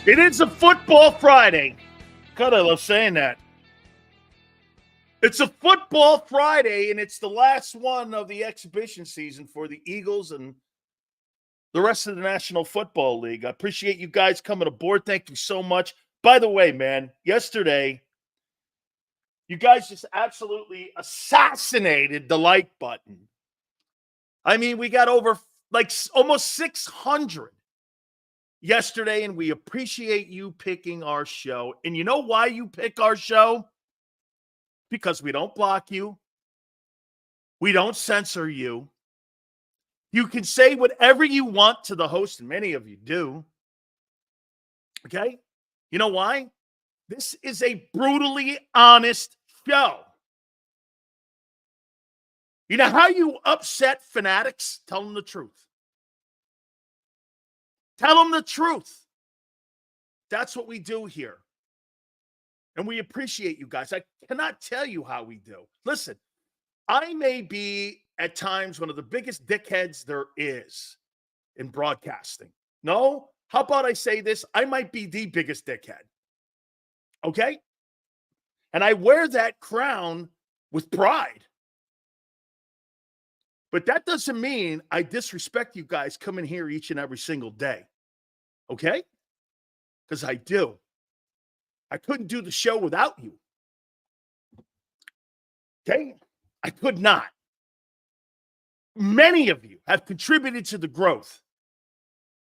It is a football Friday. God, I love saying that. It's a football Friday, and it's the last one of the exhibition season for the Eagles and the rest of the National Football League. I appreciate you guys coming aboard. Thank you so much. By the way, man, yesterday, you guys just absolutely assassinated the like button. I mean, we got over almost 600 yesterday, and we appreciate you picking our show. And you know why you pick our show? Because we don't block you. We don't censor you. You can say whatever you want to the host, and many of you do. Okay? You know why? This is a brutally honest show. You know how you upset fanatics? Tell them the truth. Tell them the truth. That's what we do here. And we appreciate you guys. I cannot tell you how we do. Listen, I may be at times one of the biggest dickheads there is in broadcasting. No? How about I say this? I might be the biggest dickhead. Okay? And I wear that crown with pride. But that doesn't mean I disrespect you guys coming here each and every single day. Okay? Because I do. I couldn't do the show without you. Okay? I could not. Many of you have contributed to the growth.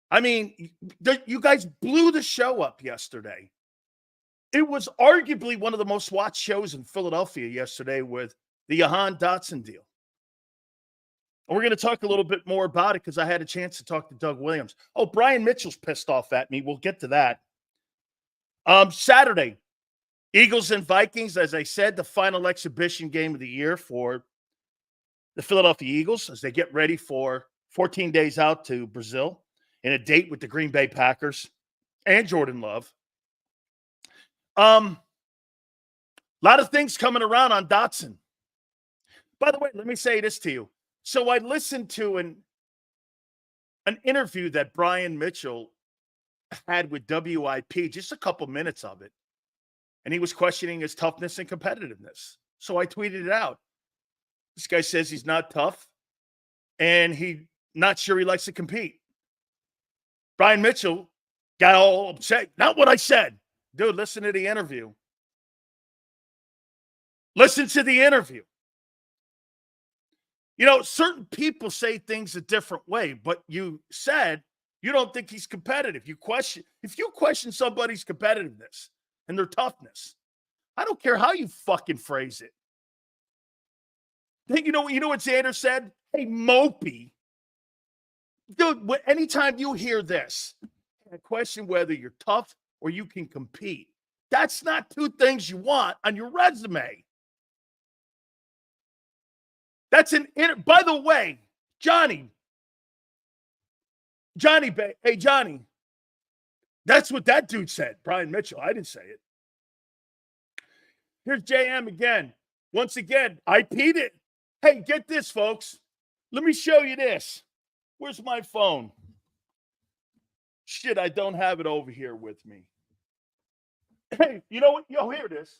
I mean, you guys blew the show up yesterday. It was arguably one of the most watched shows in Philadelphia yesterday with the Jahan Dotson deal. And we're going to talk a little bit more about it because I had a chance to talk to Doug Williams. Oh, Brian Mitchell's pissed off at me. We'll get to that. Saturday, Eagles and Vikings, as I said, the final exhibition game of the year for the Philadelphia Eagles as they get ready for 14 days out to Brazil in a date with the Green Bay Packers and Jordan Love. A lot of things coming around on Dotson. By the way, let me say this to you. So I listened to an interview that Brian Mitchell had with WIP, just a couple minutes of it. And he was questioning his toughness and competitiveness. So I tweeted it out. This guy says he's not tough and he's not sure he likes to compete. Brian Mitchell got all upset. Not what I said. Dude, listen to the interview. Listen to the interview. You know, certain people say things a different way, but you said you don't think he's competitive. If you question somebody's competitiveness and their toughness, I don't care how you fucking phrase it. You know what Xander said? Hey, mopey. Dude, anytime you hear this, I question whether you're tough or you can compete. That's not two things you want on your resume. By the way, Johnny, hey, Johnny, that's what that dude said, Brian Mitchell. I didn't say it. Here's JM again. Once again, I peed it. Hey, get this, folks. Let me show you this. Where's my phone? Shit, I don't have it over here with me. Hey, you know what? Yo, here it is.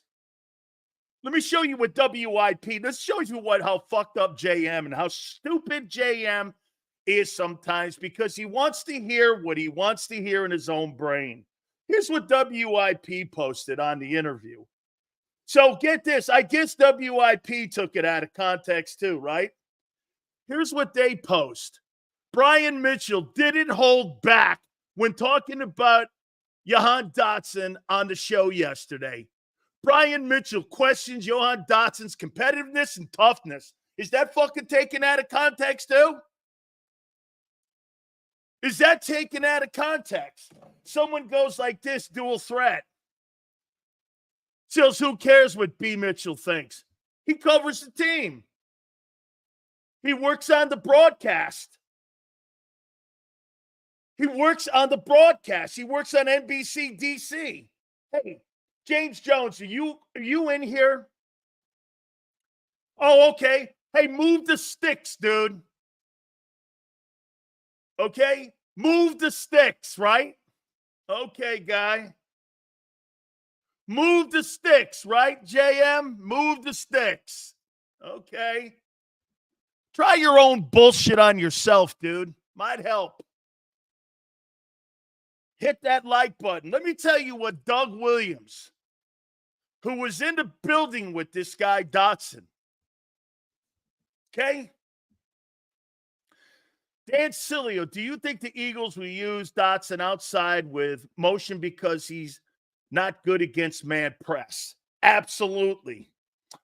Let me show you what WIP. This shows you how fucked up JM and how stupid JM is sometimes because he wants to hear what he wants to hear in his own brain. Here's what WIP posted on the interview. So get this. I guess WIP took it out of context too, right? Here's what they post. Brian Mitchell didn't hold back when talking about Jahan Dotson on the show yesterday. Brian Mitchell questions Jahan Dotson's competitiveness and toughness. Is that fucking taken out of context too? Is that taken out of context? Someone goes like this, dual threat. Sills, who cares what B. Mitchell thinks? He covers the team. He works on the broadcast. He works on NBC DC. Hey, James Jones, are you in here? Oh, okay. Hey, move the sticks, dude. Okay? Move the sticks, right? Okay, guy. Move the sticks, right, JM? Move the sticks. Okay. Try your own bullshit on yourself, dude. Might help. Hit that like button. Let me tell you what Doug Williams, who was in the building with this guy, Dotson. Okay? Dan Sileo, do you think the Eagles will use Dotson outside with motion because he's not good against man press? Absolutely.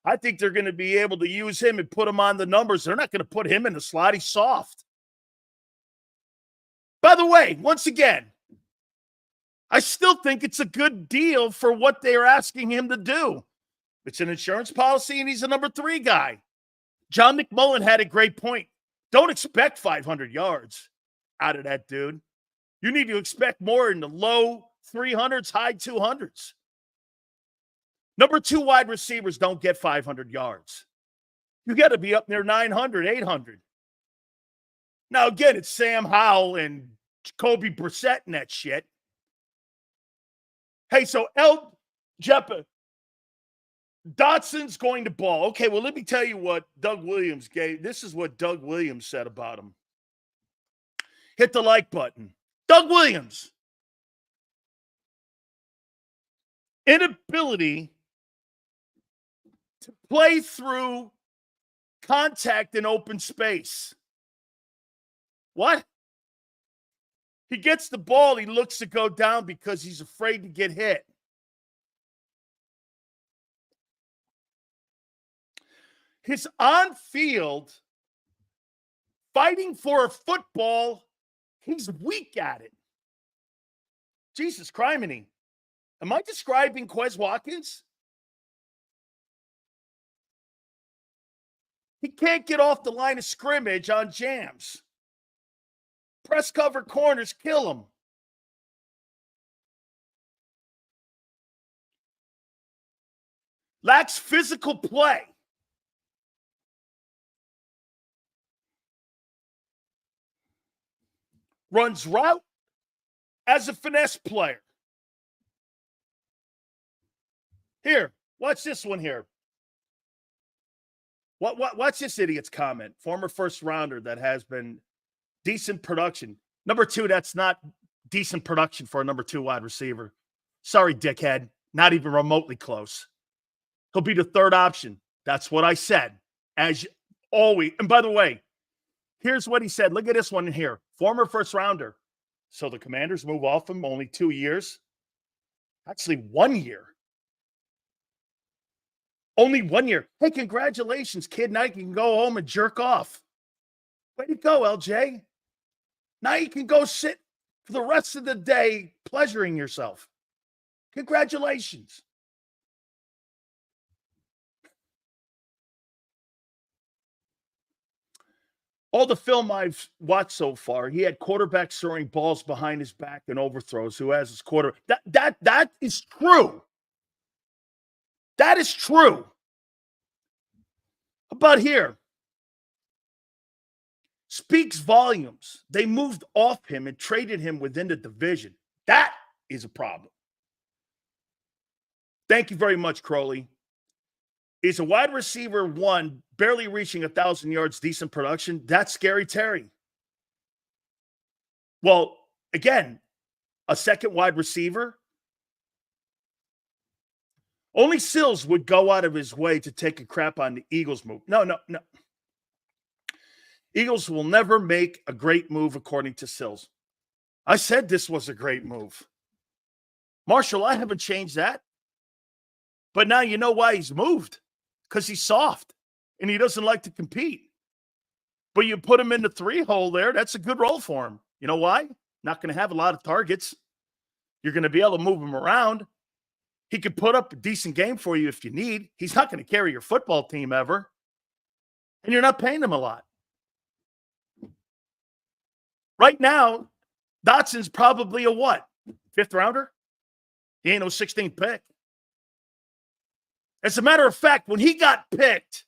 I think they're going to be able to use him and put him on the numbers. They're not going to put him in the slot. He's soft. By the way, once again, I still think it's a good deal for what they're asking him to do. It's an insurance policy, and he's a number 3 guy. John McMullen had a great point. Don't expect 500 yards out of that dude. You need to expect more in the low 300s, high 200s. Number 2 wide receivers don't get 500 yards. You got to be up near 900, 800. Now, again, it's Sam Howell and Jacoby Brissett and that shit. Hey, so Jeppa, Dotson's going to ball. Okay, well, let me tell you what Doug Williams gave. This is what Doug Williams said about him. Hit the like button. Doug Williams. Inability to play through contact in open space. What? He gets the ball, he looks to go down because he's afraid to get hit. His on-field fighting for a football, he's weak at it. Jesus criminy. Am I describing Quez Watkins? He can't get off the line of scrimmage on jams. Press cover corners kill him. Lacks physical play. Runs route as a finesse player. Here, watch this one here. Watch this idiot's comment. Former first rounder that has been decent production. Number 2, that's not decent production for a number 2 wide receiver. Sorry, dickhead. Not even remotely close. He'll be the 3rd option. That's what I said. As always. And by the way, here's what he said. Look at this one here. Former first rounder. So the Commanders move off him only 2 years. Actually, 1 year. Only 1 year. Hey, congratulations, kid. Now you can go home and jerk off. Way to go, LJ. Now you can go sit for the rest of the day pleasuring yourself. Congratulations. All the film I've watched so far, he had quarterbacks throwing balls behind his back and overthrows. Who has his quarter? That is true. That is true. How about here? Speaks volumes. They moved off him and traded him within the division. That is a problem. Thank you very much, Crowley. Is a wide receiver 1 barely reaching 1,000 yards, decent production? That's Scary Terry. Well, again, a second wide receiver? Only Sills would go out of his way to take a crap on the Eagles move. No. Eagles will never make a great move, according to Sills. I said this was a great move. Marshall, I haven't changed that. But now you know why he's moved. Because he's soft and he doesn't like to compete. But you put him in the 3 hole there, that's a good role for him. You know why? Not going to have a lot of targets. You're going to be able to move him around. He could put up a decent game for you if you need. He's not going to carry your football team ever. And you're not paying him a lot. Right now, Dotson's probably a what? 5th rounder? He ain't no 16th pick. As a matter of fact, when he got picked,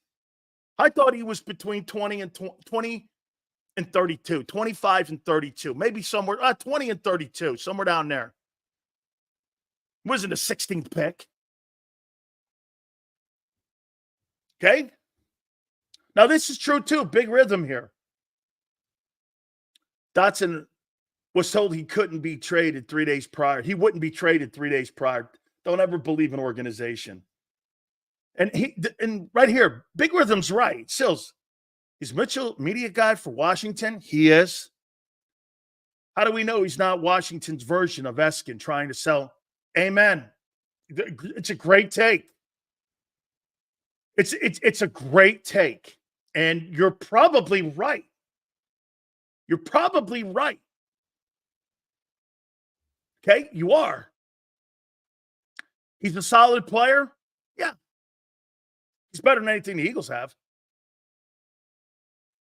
I thought he was between 20 and 32, 25 and 32, maybe somewhere 20 and 32, somewhere down there. Wasn't a 16th pick. Okay? Now, this is true, too. Big rhythm here. Dotson was told he couldn't be traded 3 days prior. He wouldn't be traded 3 days prior. Don't ever believe an organization. And right here, Big Rhythm's right. Sills, is Mitchell media guy for Washington? He is. How do we know he's not Washington's version of Eskin trying to sell? Amen. It's a great take. It's a great take. And you're probably right. You're probably right. Okay, you are. He's a solid player. Yeah. He's better than anything the Eagles have.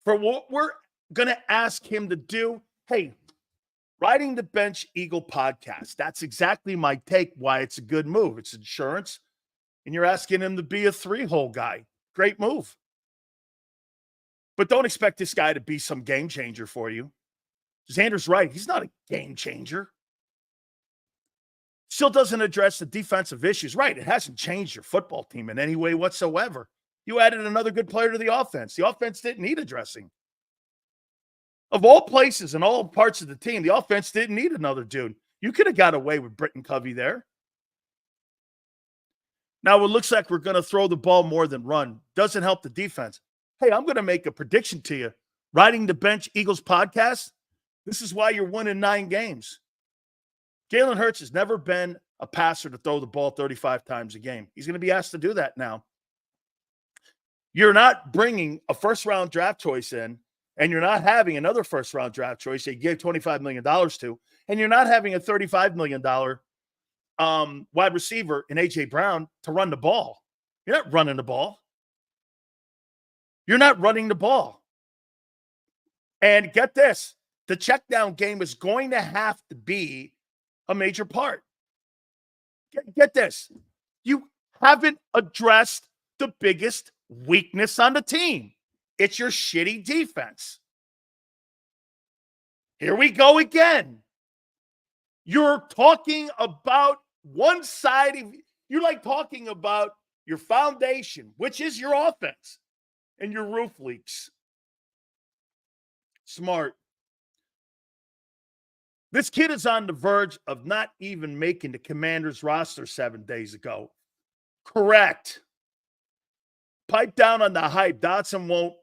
For what we're going to ask him to do, hey, Riding the Bench Eagle podcast. That's exactly my take, why it's a good move. It's insurance, and you're asking him to be a three-hole guy. Great move. But don't expect this guy to be some game changer for you. Xander's right. He's not a game changer. Still doesn't address the defensive issues. Right, it hasn't changed your football team in any way whatsoever. You added another good player to the offense. The offense didn't need addressing. Of all places and all parts of the team, the offense didn't need another dude. You could have got away with Britton Covey there. Now, it looks like we're going to throw the ball more than run. Doesn't help the defense. Hey, I'm going to make a prediction to you. Riding the Bench Eagles podcast, this is why you're winning 9 games. Jalen Hurts has never been a passer to throw the ball 35 times a game. He's going to be asked to do that now. You're not bringing a first-round draft choice in, and you're not having another first-round draft choice that you gave $25 million to, and you're not having a $35 million wide receiver in A.J. Brown to run the ball. You're not running the ball. You're not running the ball. And get this, the check down game is going to have to be a major part. Get this. You haven't addressed the biggest weakness on the team. It's your shitty defense. Here we go again. You're talking about one side of you're like talking about your foundation, which is your offense, and your roof leaks. Smart. This kid is on the verge of not even making the Commanders roster 7 days ago. Correct. Pipe down on the hype. Dotson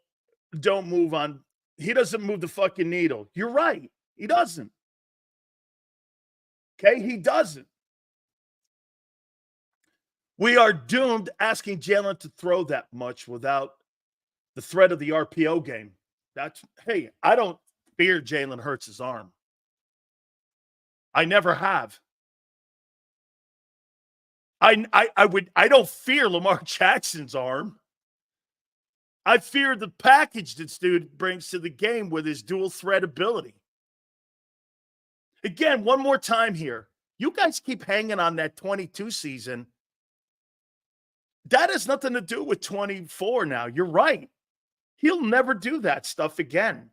don't move on. He doesn't move the fucking needle. You're right. He doesn't. Okay? He doesn't. We are doomed asking Jalen to throw that much without the threat of the RPO game. Hey, I don't fear Jalen Hurts' arm. I never have. I don't fear Lamar Jackson's arm. I fear the package this dude brings to the game with his dual threat ability. Again, one more time here. You guys keep hanging on that 22 season. That has nothing to do with 24 now. You're right. He'll never do that stuff again.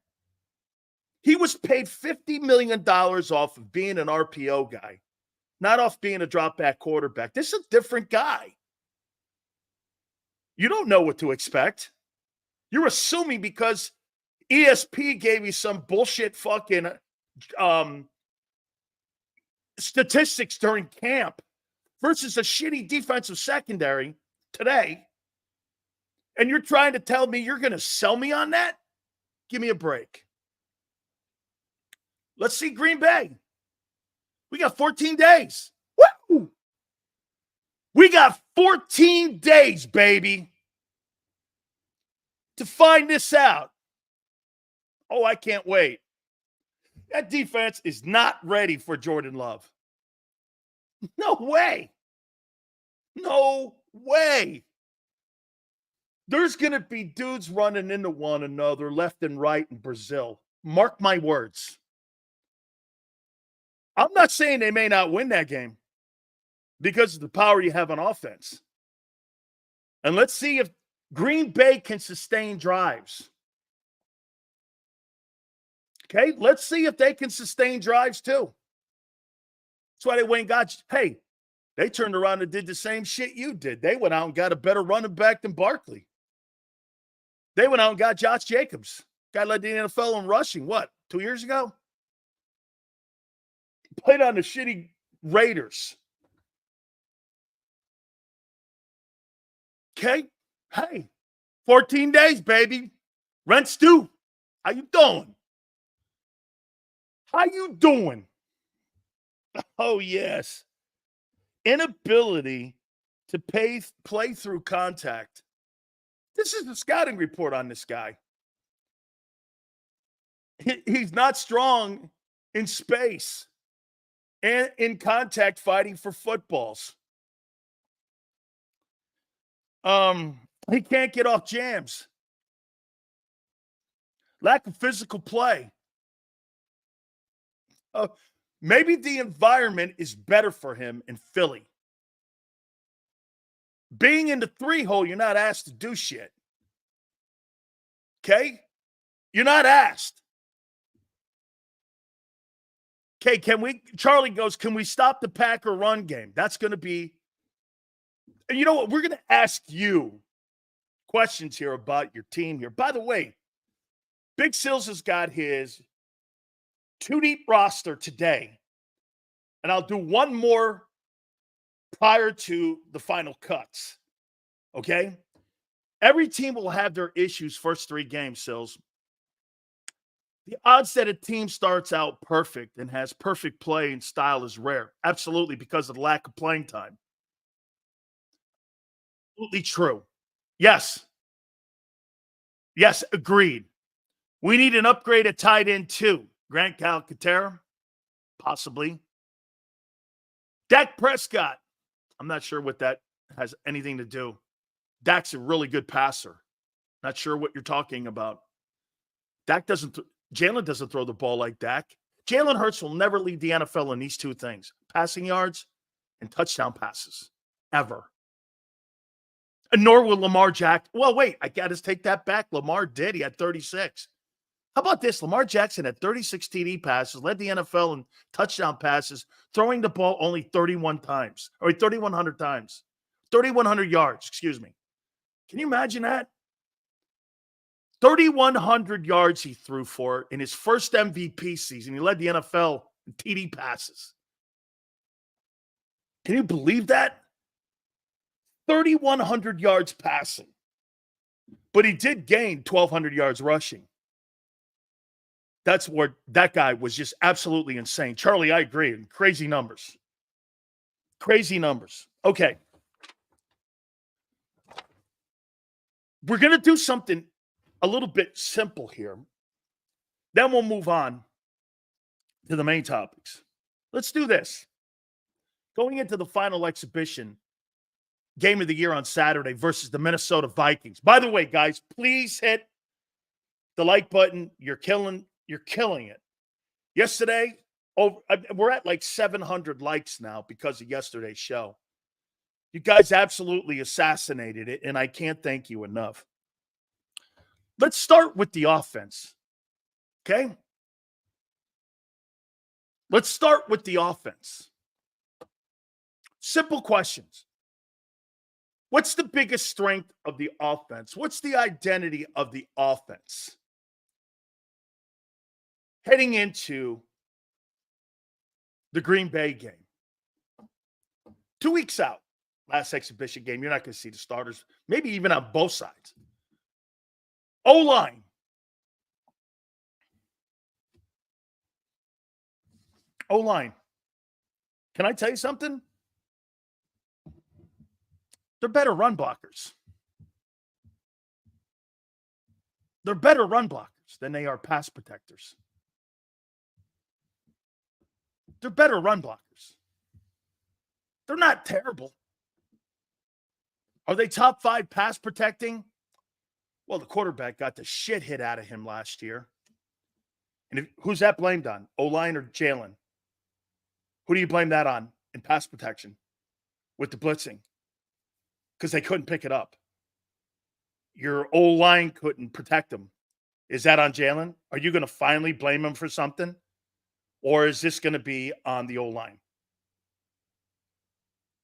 He was paid $50 million off of being an RPO guy, not off being a drop back quarterback. This is a different guy. You don't know what to expect. You're assuming because ESP gave you some bullshit fucking statistics during camp versus a shitty defensive secondary today, and you're trying to tell me you're going to sell me on that? Give me a break. Let's see Green Bay. We got 14 days. Woo! We got 14 days, baby, to find this out. Oh, I can't wait. That defense is not ready for Jordan Love. No way. No way. There's going to be dudes running into one another left and right in Brazil. Mark my words. I'm not saying they may not win that game because of the power you have on offense. And let's see if Green Bay can sustain drives. Okay, let's see if they can sustain drives too. That's why they went and got, hey, They turned around and did the same shit you did. They went out and got a better running back than Barkley. They went out and got Josh Jacobs. Guy led the NFL in rushing, 2 years ago? Played on the shitty Raiders. Okay? Hey, 14 days, baby. Rent's due. How you doing? How you doing? Oh, yes. Inability to play through contact. This is the scouting report on this guy. He's not strong in space and in contact fighting for footballs. He can't get off jams. Lack of physical play. Maybe the environment is better for him in Philly. Being in the 3-hole, you're not asked to do shit. Okay? You're not asked. Okay, Charlie goes, can we stop the Packer run game? That's going to be, and you know what? We're going to ask you questions here about your team here. By the way, Big Sills has got his 2-deep roster today, and I'll do one more prior to the final cuts. Okay? Every team will have their issues first 3 games, Sills. The odds that a team starts out perfect and has perfect play and style is rare. Absolutely, because of the lack of playing time. Absolutely true. Yes. Yes, agreed. We need an upgrade at tight end too. Grant Calcaterra, possibly. Dak Prescott. I'm not sure what that has anything to do. Dak's a really good passer. Not sure what you're talking about. Jalen doesn't throw the ball like Dak. Jalen Hurts will never lead the NFL in these 2 things: passing yards and touchdown passes, ever. And nor will Lamar Jackson. Well, wait, I got to take that back. Lamar did. He had 36. How about this? Lamar Jackson had 36 TD passes, led the NFL in touchdown passes, throwing the ball only 31 times, or 3,100 times. 3,100 yards, excuse me. Can you imagine that? 3,100 yards he threw for in his first MVP season. He led the NFL in TD passes. Can you believe that? 3,100 yards passing. But he did gain 1,200 yards rushing. That's where that guy was just absolutely insane. Charlie, I agree. Crazy numbers. Crazy numbers. Okay. We're going to do something a little bit simple here. Then we'll move on to the main topics. Let's do this. Going into the final exhibition, game of the year on Saturday versus the Minnesota Vikings. By the way, guys, please hit the like button. You're killing it. Yesterday, we're at like 700 likes now because of yesterday's show. You guys absolutely assassinated it, and I can't thank you enough. Let's start with the offense, okay? Let's start with the offense. Simple questions. What's the biggest strength of the offense? What's the identity of the offense? Heading into the Green Bay game. 2 weeks out, last exhibition game, you're not going to see the starters, maybe even on both sides. O-line. O-line. Can I tell you something? They're better run blockers. They're better run blockers than they are pass protectors. They're better run blockers. They're not terrible. Are they top 5 pass protecting? Well, the quarterback got the shit hit out of him last year. And who's that blamed on? O-line or Jalen? Who do you blame that on in pass protection with the blitzing? Because they couldn't pick it up. Your O-line couldn't protect them. Is that on Jalen? Are you going to finally blame him for something? Or is this going to be on the O-line?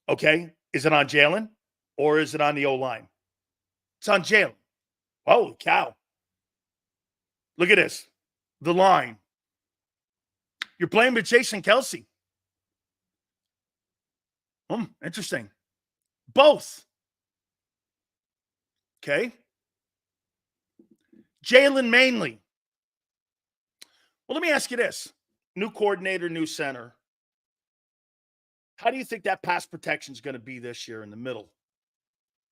Okay. Is it on Jalen or is it on the O-line? It's on Jalen. Holy cow. Look at this. The line. You're playing with Jason Kelsey. Interesting. Both. Okay. Jalen mainly. Well, let me ask you this. New coordinator, new center. How do you think that pass protection is going to be this year in the middle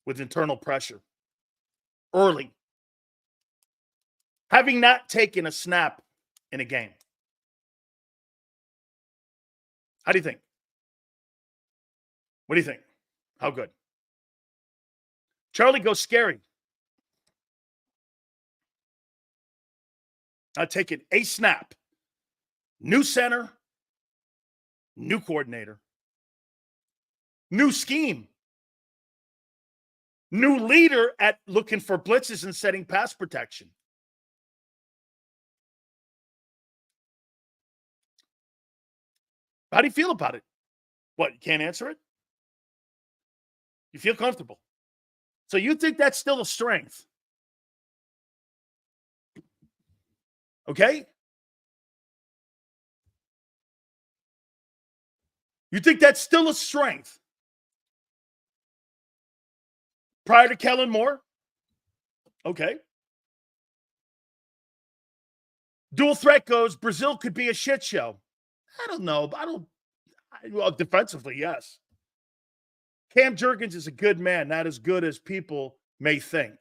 with internal pressure? Early. Having not taken a snap in a game. How do you think? What do you think? How good? Charlie goes scary. Not taking a snap. New center. New coordinator. New scheme. New leader at looking for blitzes and setting pass protection. How do you feel about it? What, you can't answer it? You feel comfortable. So you think that's still a strength? Okay? You think that's still a strength? Prior to Kellen Moore? Okay. Dual threat goes, Brazil could be a shit show. I don't know. Well, defensively, yes. Cam Jurgens is a good man, not as good as people may think.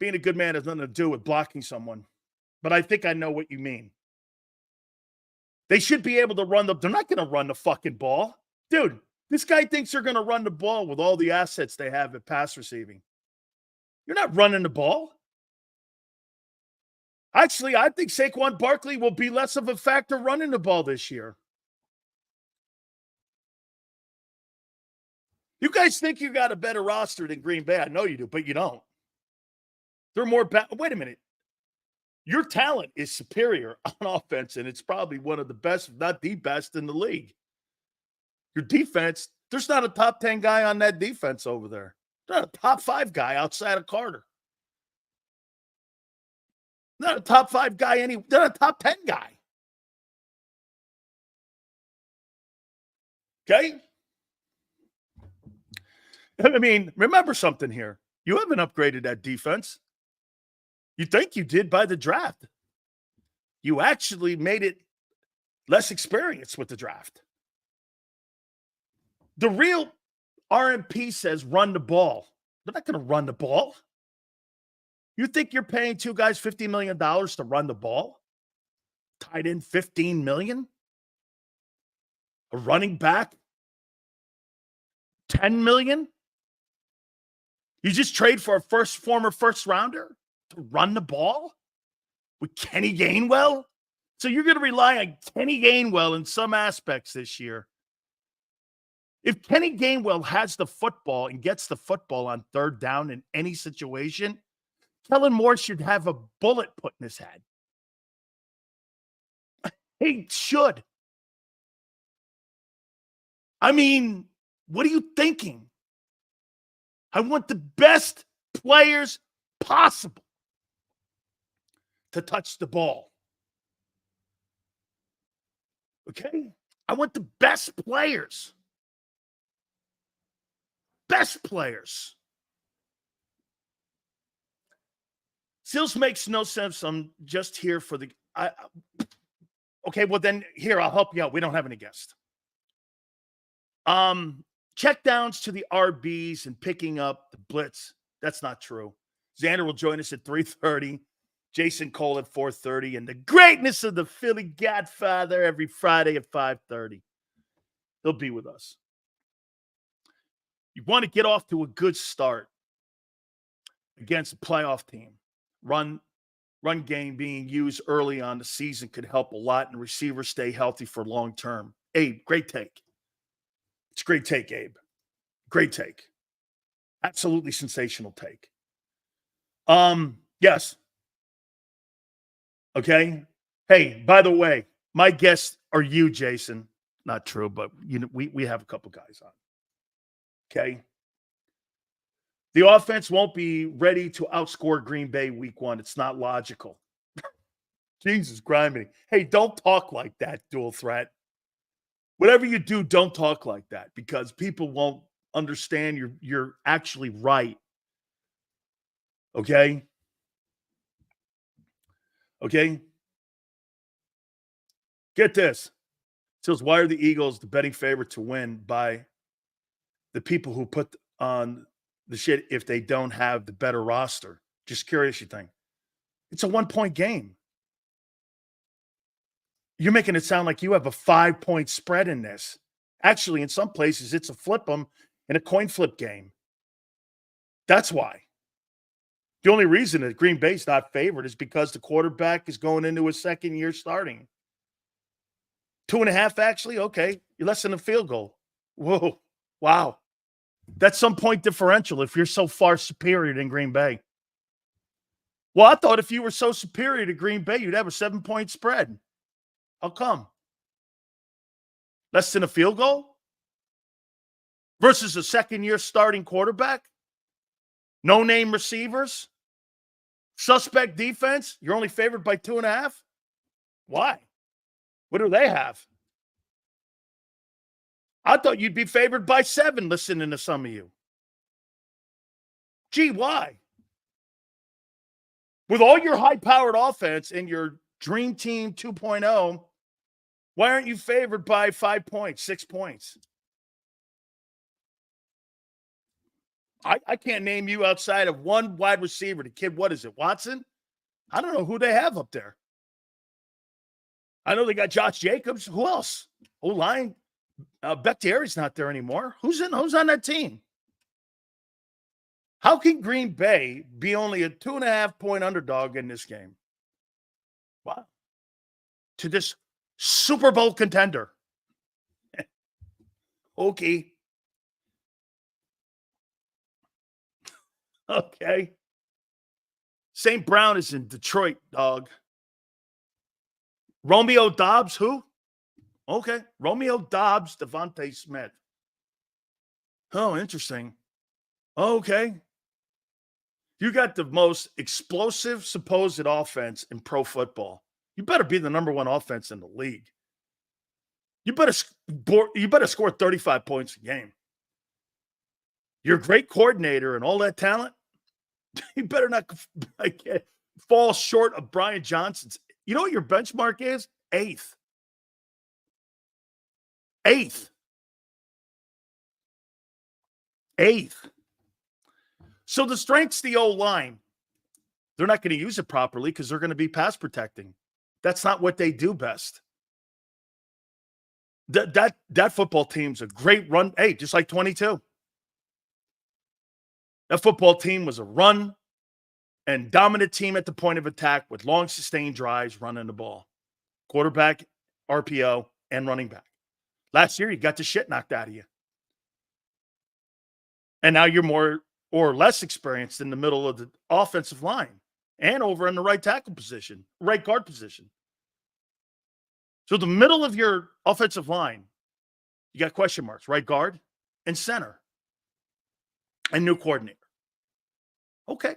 Being a good man has nothing to do with blocking someone. But I think I know what you mean. They should be able to run they're not going to run the fucking ball. Dude, this guy thinks they're going to run the ball with all the assets they have at pass receiving. You're not running the ball. Actually, I think Saquon Barkley will be less of a factor running the ball this year. You guys think you got a better roster than Green Bay. I know you do, but you don't. They're more wait a minute. Your talent is superior on offense, and it's probably one of the best, if not the best, in the league. Your defense, there's not a top 10 guy on that defense over there. Not a top 5 guy outside of Carter. Not a top 5 guy, not a top 10 guy. Okay? I mean, remember something here. You haven't upgraded that defense. You think you did by the draft. You actually made it less experienced with the draft. The real RMP says run the ball. They're not going to run the ball. You think you're paying 2 guys $50 million to run the ball? Tied in $15 million? A running back? $10 million? You just trade for a former first rounder to run the ball with Kenny Gainwell? So you're going to rely on Kenny Gainwell in some aspects this year. If Kenny Gainwell has the football and gets the football on third down in any situation, Kellen Moore should have a bullet put in his head. He should. I mean, what are you thinking? I want the best players possible to touch the ball. Okay? I want the best players. Best players. Seals makes no sense. I'm just here for the... okay, well then, here, I'll help you out. We don't have any guests. Check downs to the RBs and picking up the blitz. That's not true. Xander will join us at 3:30. Jason Cole at 4:30. And the greatness of the Philly Godfather every Friday at 5:30. He'll be with us. You want to get off to a good start against a playoff team. Run game being used early on the season could help a lot, and receivers stay healthy for long term. Abe, great take. It's a great take, Abe. Great take. Absolutely sensational take. Yes. Okay. Hey, by the way, my guests are you, Jason. Not true, but we have a couple guys on. Okay. The offense won't be ready to outscore Green Bay week 1. It's not logical. Jesus, grimy. Hey, don't talk like that, dual threat. Whatever you do, don't talk like that because people won't understand you're actually right. Okay? Okay? Get this. It says, why are the Eagles the betting favorite to win by the people who put on the shit if they don't have the better roster? Just curious, you think. It's a 1-point game. You're making it sound like you have a 5-point spread in this. Actually, in some places, it's a flip 'em in a coin flip game. That's why. The only reason that Green Bay's not favored is because the quarterback is going into his second year starting. 2.5, actually? Okay. You're less than a field goal. Whoa. Wow. That's some point differential if you're so far superior than Green Bay. Well, I thought if you were so superior to Green Bay, you'd have a 7-point spread. How come? Less than a field goal? Versus a second-year starting quarterback? No-name receivers? Suspect defense? You're only favored by 2.5? Why? What do they have? I thought you'd be favored by 7, listening to some of you. Gee, why? With all your high-powered offense and your Dream Team 2.0, why aren't you favored by 5 points, 6 points? I can't name you outside of one wide receiver. The kid, what is it, Watson? I don't know who they have up there. I know they got Josh Jacobs. Who else? O-line. Bakhtiari's not there anymore. Who's on that team? How can Green Bay be only a 2.5-point underdog in this game? Wow. To this Super Bowl contender. Okay. Okay. St. Brown is in Detroit, dog. Romeo Dobbs, who? Okay. Romeo Dobbs, Devontae Smith. Oh, interesting. Okay. You got the most explosive supposed offense in pro football. You better be the number 1 offense in the league. You better score 35 points a game. You're a great coordinator and all that talent. You better not fall short of Brian Johnson's. You know what your benchmark is? 8th. 8th. 8th. So the strength's the O-line. They're not going to use it properly because they're going to be pass protecting. That's not what they do best. That football team's a great run. Hey, just like 22. That football team was a run and dominant team at the point of attack with long sustained drives running the ball. Quarterback, RPO, and running back. Last year, you got the shit knocked out of you. And now you're more or less experienced in the middle of the offensive line and over in the right tackle position, right guard position. So the middle of your offensive line, you got question marks, right guard and center and new coordinator. Okay.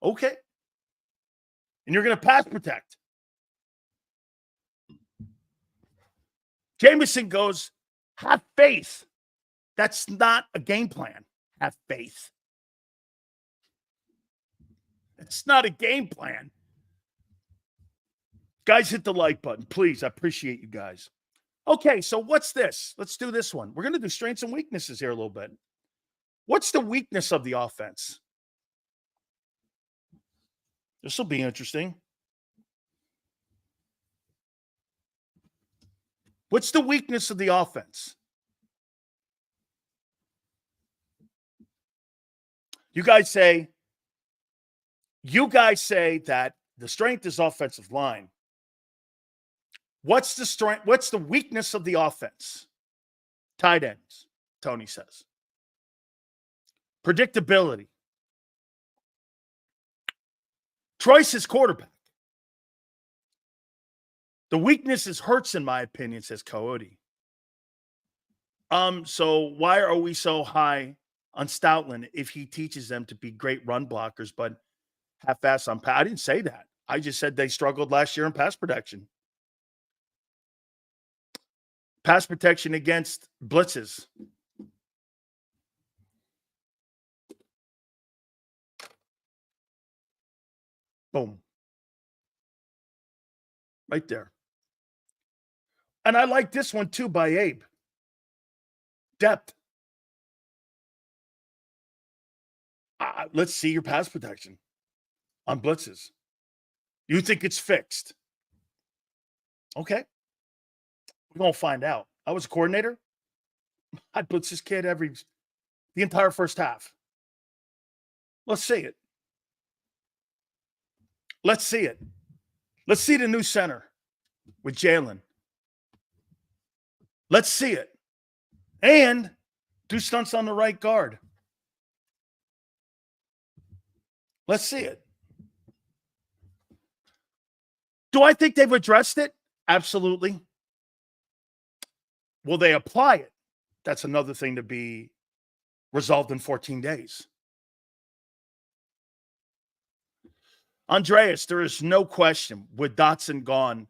Okay. And you're going to pass protect. Jameson goes, have faith. That's not a game plan. Have faith. It's not a game plan. Guys, hit the like button, please. I appreciate you guys. Okay, so what's this? Let's do this one. We're going to do strengths and weaknesses here a little bit. What's the weakness of the offense? This will be interesting. What's the weakness of the offense? You guys say that the strength is offensive line. What's the strength? What's the weakness of the offense? Tight ends, Tony says. Predictability. Troy's quarterback. The weakness is Hurts, in my opinion, says Coyote. So why are we so high on Stoutland if he teaches them to be great run blockers, but half-ass on pass? I didn't say that. I just said they struggled last year in pass protection. Pass protection against blitzes. Boom. Right there. And I like this one too by Abe. Depth. Let's see your pass protection on blitzes. You think it's fixed? Okay. We're going to find out. I was a coordinator. I'd blitz this kid the entire first half. Let's see it. Let's see it. Let's see the new center with Jalen. Let's see it. And do stunts on the right guard. Let's see it. Do I think they've addressed it? Absolutely. Will they apply it? That's another thing to be resolved in 14 days. Andreas, there is no question with Dotson gone,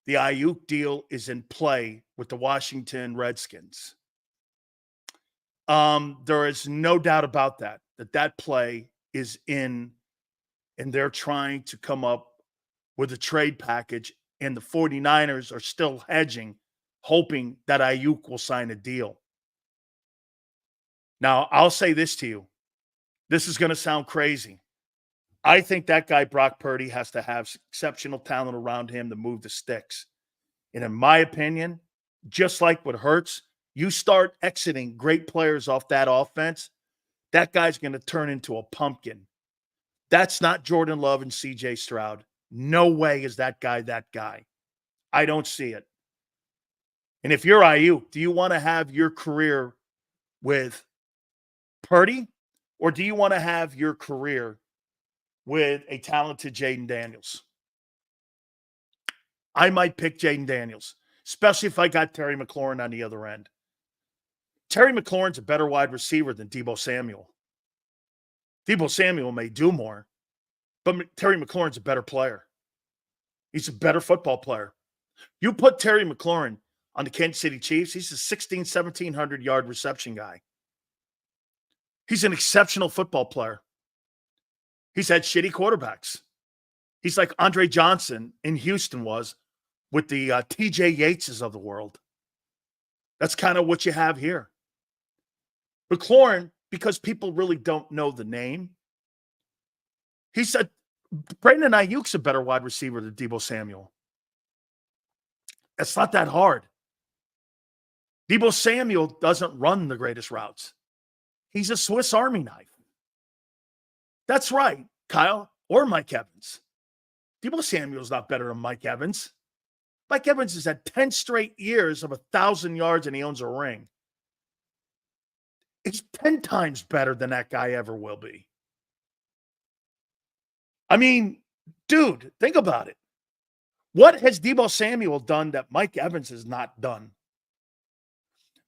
the Ayuk deal is in play with the Washington Redskins. There is no doubt about that play is in, and they're trying to come up with a trade package, and the 49ers are still hedging, hoping that Ayuk will sign a deal. Now, I'll say this to you. This is going to sound crazy. I think that guy, Brock Purdy, has to have exceptional talent around him to move the sticks. And in my opinion, just like what Hurts, you start exiting great players off that offense, that guy's going to turn into a pumpkin. That's not Jordan Love and CJ Stroud. No way is that guy that guy. I don't see it. And if you're Ayuk, do you want to have your career with Purdy, or do you want to have your career with a talented Jaden Daniels? I might pick Jaden Daniels, especially if I got Terry McLaurin on the other end. Terry McLaurin's a better wide receiver than Deebo Samuel. Deebo Samuel may do more, but Terry McLaurin's a better player. He's a better football player. You put Terry McLaurin on the Kansas City Chiefs, he's a 1,700-yard reception guy. He's an exceptional football player. He's had shitty quarterbacks. He's like Andre Johnson in Houston was with the T.J. Yateses of the world. That's kind of what you have here. McLaurin, because people really don't know the name, he said Brandon Ayuk's a better wide receiver than Deebo Samuel. It's not that hard. Deebo Samuel doesn't run the greatest routes. He's a Swiss Army knife. That's right, Kyle, or Mike Evans. Deebo Samuel's not better than Mike Evans. Mike Evans has had 10 straight years of 1,000 yards and he owns a ring. He's 10 times better than that guy ever will be. I mean, dude, think about it. What has Deebo Samuel done that Mike Evans has not done?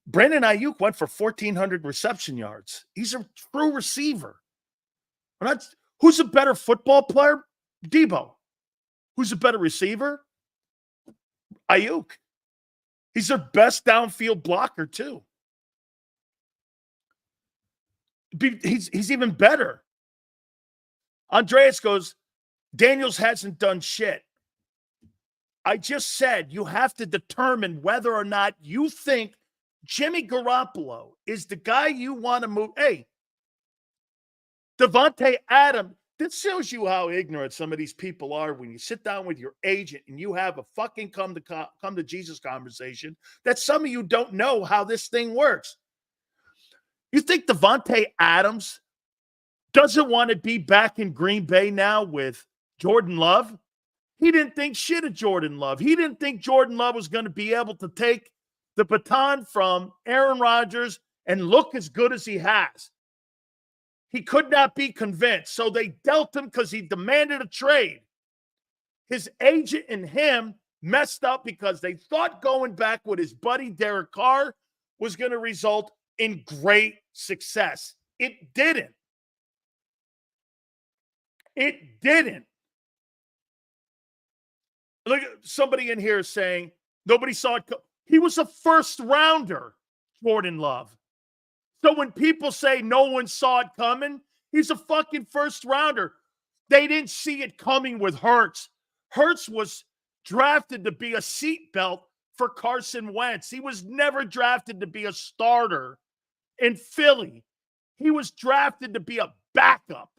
Brandon Ayuk went for 1,400 reception yards. He's a true receiver. Who's a better football player? Deebo. Who's a better receiver? Ayuk. He's their best downfield blocker, too. He's even better. Andreas goes, Daniels hasn't done shit. I just said you have to determine whether or not you think Jimmy Garoppolo is the guy you want to move. Hey, Devontae Adams, this shows you how ignorant some of these people are when you sit down with your agent and you have a fucking come to Jesus conversation that some of you don't know how this thing works. You think Devontae Adams doesn't want to be back in Green Bay now with Jordan Love? He didn't think shit of Jordan Love. He didn't think Jordan Love was going to be able to take the baton from Aaron Rodgers and look as good as he has. He could not be convinced. So they dealt him because he demanded a trade. His agent and him messed up because they thought going back with his buddy Derek Carr was going to result in great success. It didn't. It didn't. Look, somebody in here is saying nobody saw it. He was a first rounder, Jordan Love. So when people say no one saw it coming, he's a fucking first rounder. They didn't see it coming with Hurts. Hurts was drafted to be a seatbelt for Carson Wentz. He was never drafted to be a starter in Philly. He was drafted to be a backup.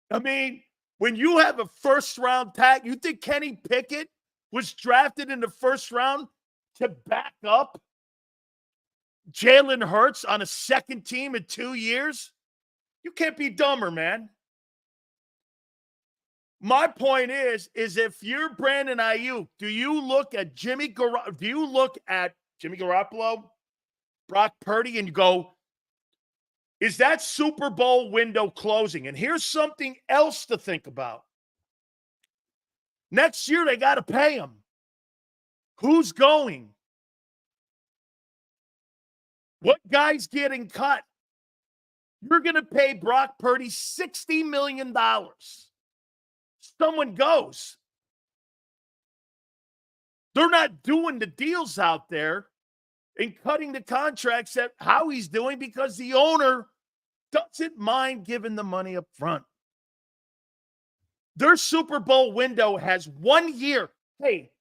I mean, when you have a first-round tag, you think Kenny Pickett was drafted in the first round to back up Jalen Hurts on a second team in 2 years? You can't be dumber, man. My point is if you're Brandon Ayuk, do you look at Jimmy Garoppolo, Brock Purdy, and go, is that Super Bowl window closing? And here's something else to think about. Next year, they got to pay him. Who's going? What guy's getting cut? You're going to pay Brock Purdy $60 million. Someone goes. They're not doing the deals out there and cutting the contracts that Howie's doing because the owner doesn't mind giving the money up front. Their Super Bowl window has 1 year. Hey,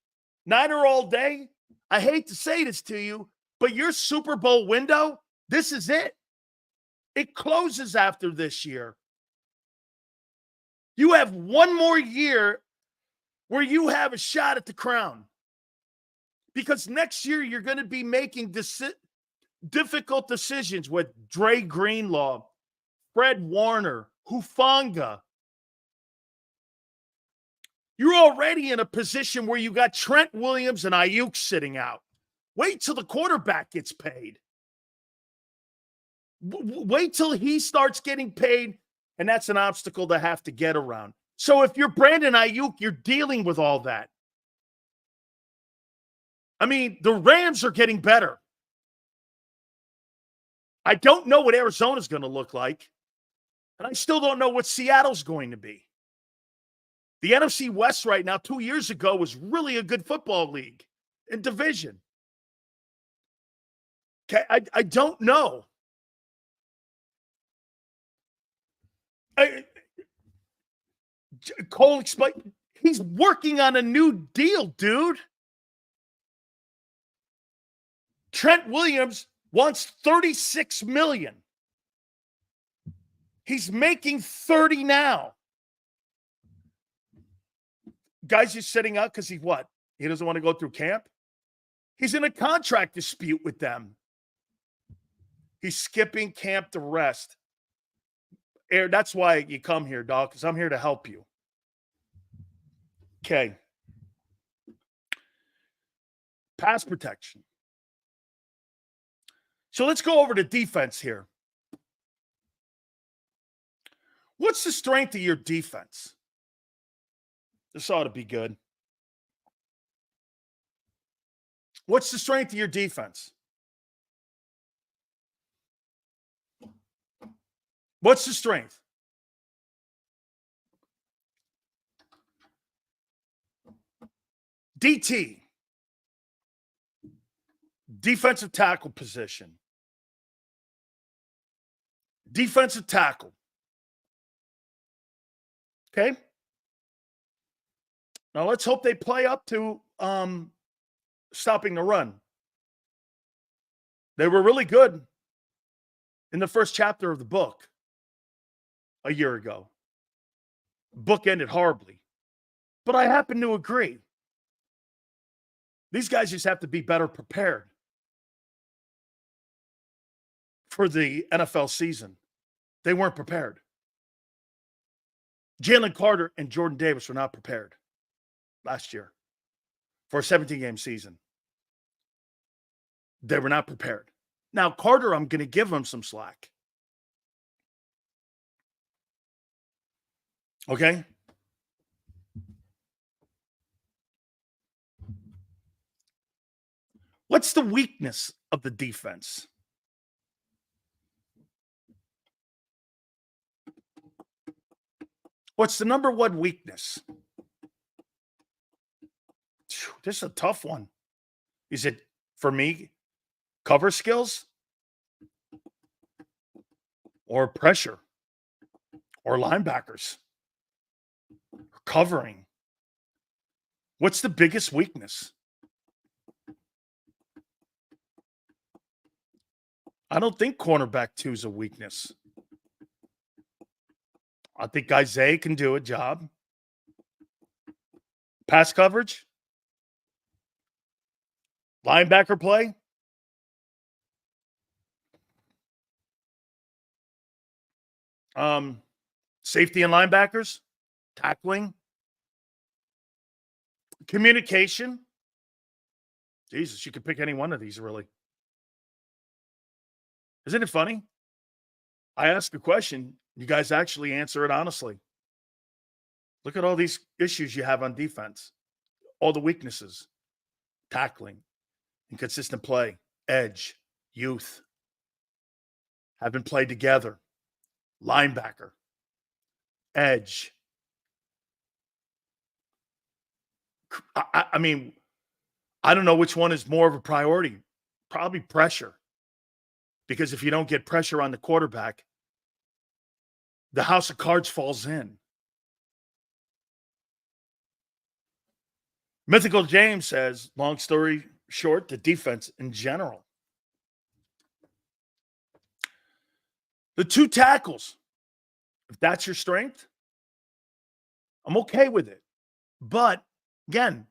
Niner all day, I hate to say this to you, but your Super Bowl window, this is it. It closes after this year. You have 1 more year where you have a shot at the crown. Because next year you're going to be making difficult decisions with Dre Greenlaw, Fred Warner, Hufanga. You're already in a position where you got Trent Williams and Ayuk sitting out. Wait till the quarterback gets paid. Wait till he starts getting paid, and that's an obstacle to have to get around. So if you're Brandon Ayuk, you're dealing with all that. I mean, the Rams are getting better. I don't know what Arizona's going to look like, and I still don't know what Seattle's going to be. The NFC West right now, 2 years ago, was really a good football league and division. Okay, I don't know. Cole explained, he's working on a new deal, dude. Trent Williams wants $36 million. He's making 30 now. Guys just sitting out because he what? He doesn't want to go through camp? He's in a contract dispute with them. He's skipping camp to rest. That's why you come here, dog, because I'm here to help you. Okay. Pass protection. So let's go over to defense here. What's the strength of your defense? This ought to be good. What's the strength of your defense? What's the strength? DT. Defensive tackle position. Defensive tackle. Okay. Now let's hope they play up to stopping the run. They were really good in the first chapter of the book a year ago. Book ended horribly. But I happen to agree. These guys just have to be better prepared for the NFL season. They weren't prepared. Jalen Carter and Jordan Davis were not prepared last year for a 17-game season. They were not prepared. Now, Carter, I'm going to give him some slack. Okay? What's the weakness of the defense? What's the number one weakness? This is a tough one. Is it, for me, cover skills or pressure or linebackers or covering? What's the biggest weakness? I don't think cornerback 2 is a weakness. I think Isaiah can do a job. Pass coverage? Linebacker play? Safety and linebackers? Tackling? Communication? Jesus, you could pick any one of these, really. Isn't it funny? I ask a question, you guys actually answer it honestly. Look at all these issues you have on defense, all the weaknesses: tackling, inconsistent play, edge, youth, haven't played together, linebacker, edge. I mean, I don't know which one is more of a priority. Probably pressure. Because if you don't get pressure on the quarterback, the house of cards falls in. Mythical James says, long story short, the defense in general. The 2 tackles, if that's your strength, I'm okay with it. But again,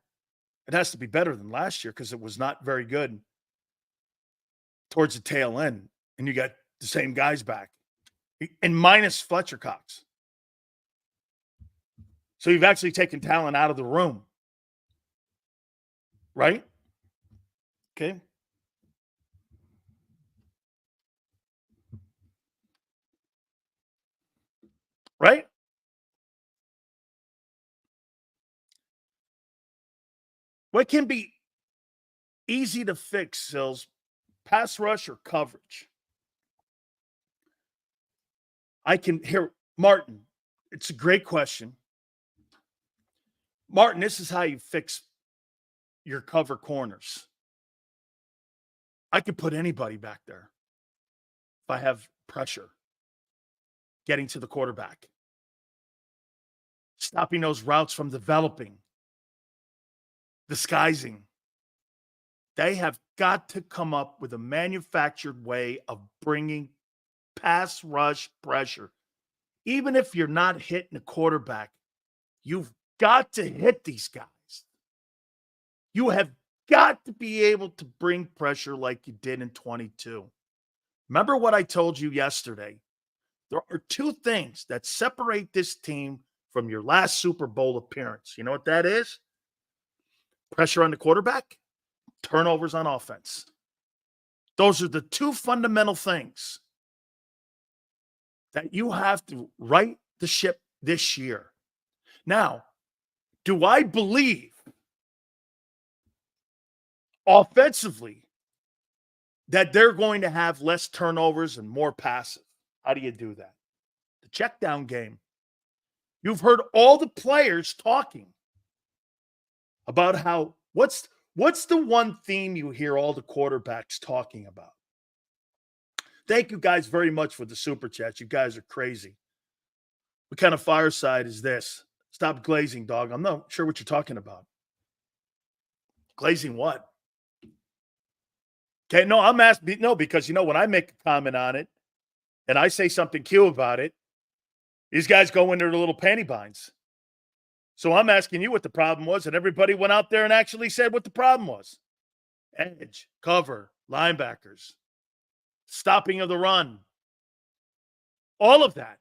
it has to be better than last year because it was not very good towards the tail end. And you got the same guys back. And minus Fletcher Cox. So you've actually taken talent out of the room. Right? Okay. Right? What can be easy to fix, Sills? Pass rush or coverage? I can hear Martin. It's a great question. Martin, this is how you fix your cover corners. I could put anybody back there if I have pressure getting to the quarterback, stopping those routes from developing, disguising. They have got to come up with a manufactured way of bringing pass rush pressure. Even if you're not hitting the quarterback, you've got to hit these guys. You have got to be able to bring pressure like you did in 22. Remember what I told you yesterday? There are 2 things that separate this team from your last Super Bowl appearance. You know what that is? Pressure on the quarterback, turnovers on offense. Those are the 2 fundamental things that you have to right the ship this year. Now, do I believe offensively that they're going to have less turnovers and more passes? How do you do that? The check down game. You've heard all the players talking about how what's the one theme you hear all the quarterbacks talking about? Thank you guys very much for the super chat. You guys are crazy. What kind of fireside is this? Stop glazing, dog. I'm not sure what you're talking about. Glazing what? Okay, no, I'm asking. No, because when I make a comment on it and I say something cute about it, these guys go into their little panty binds. So I'm asking you what the problem was, and everybody went out there and actually said what the problem was. Edge, cover, linebackers, stopping of the run. All of that.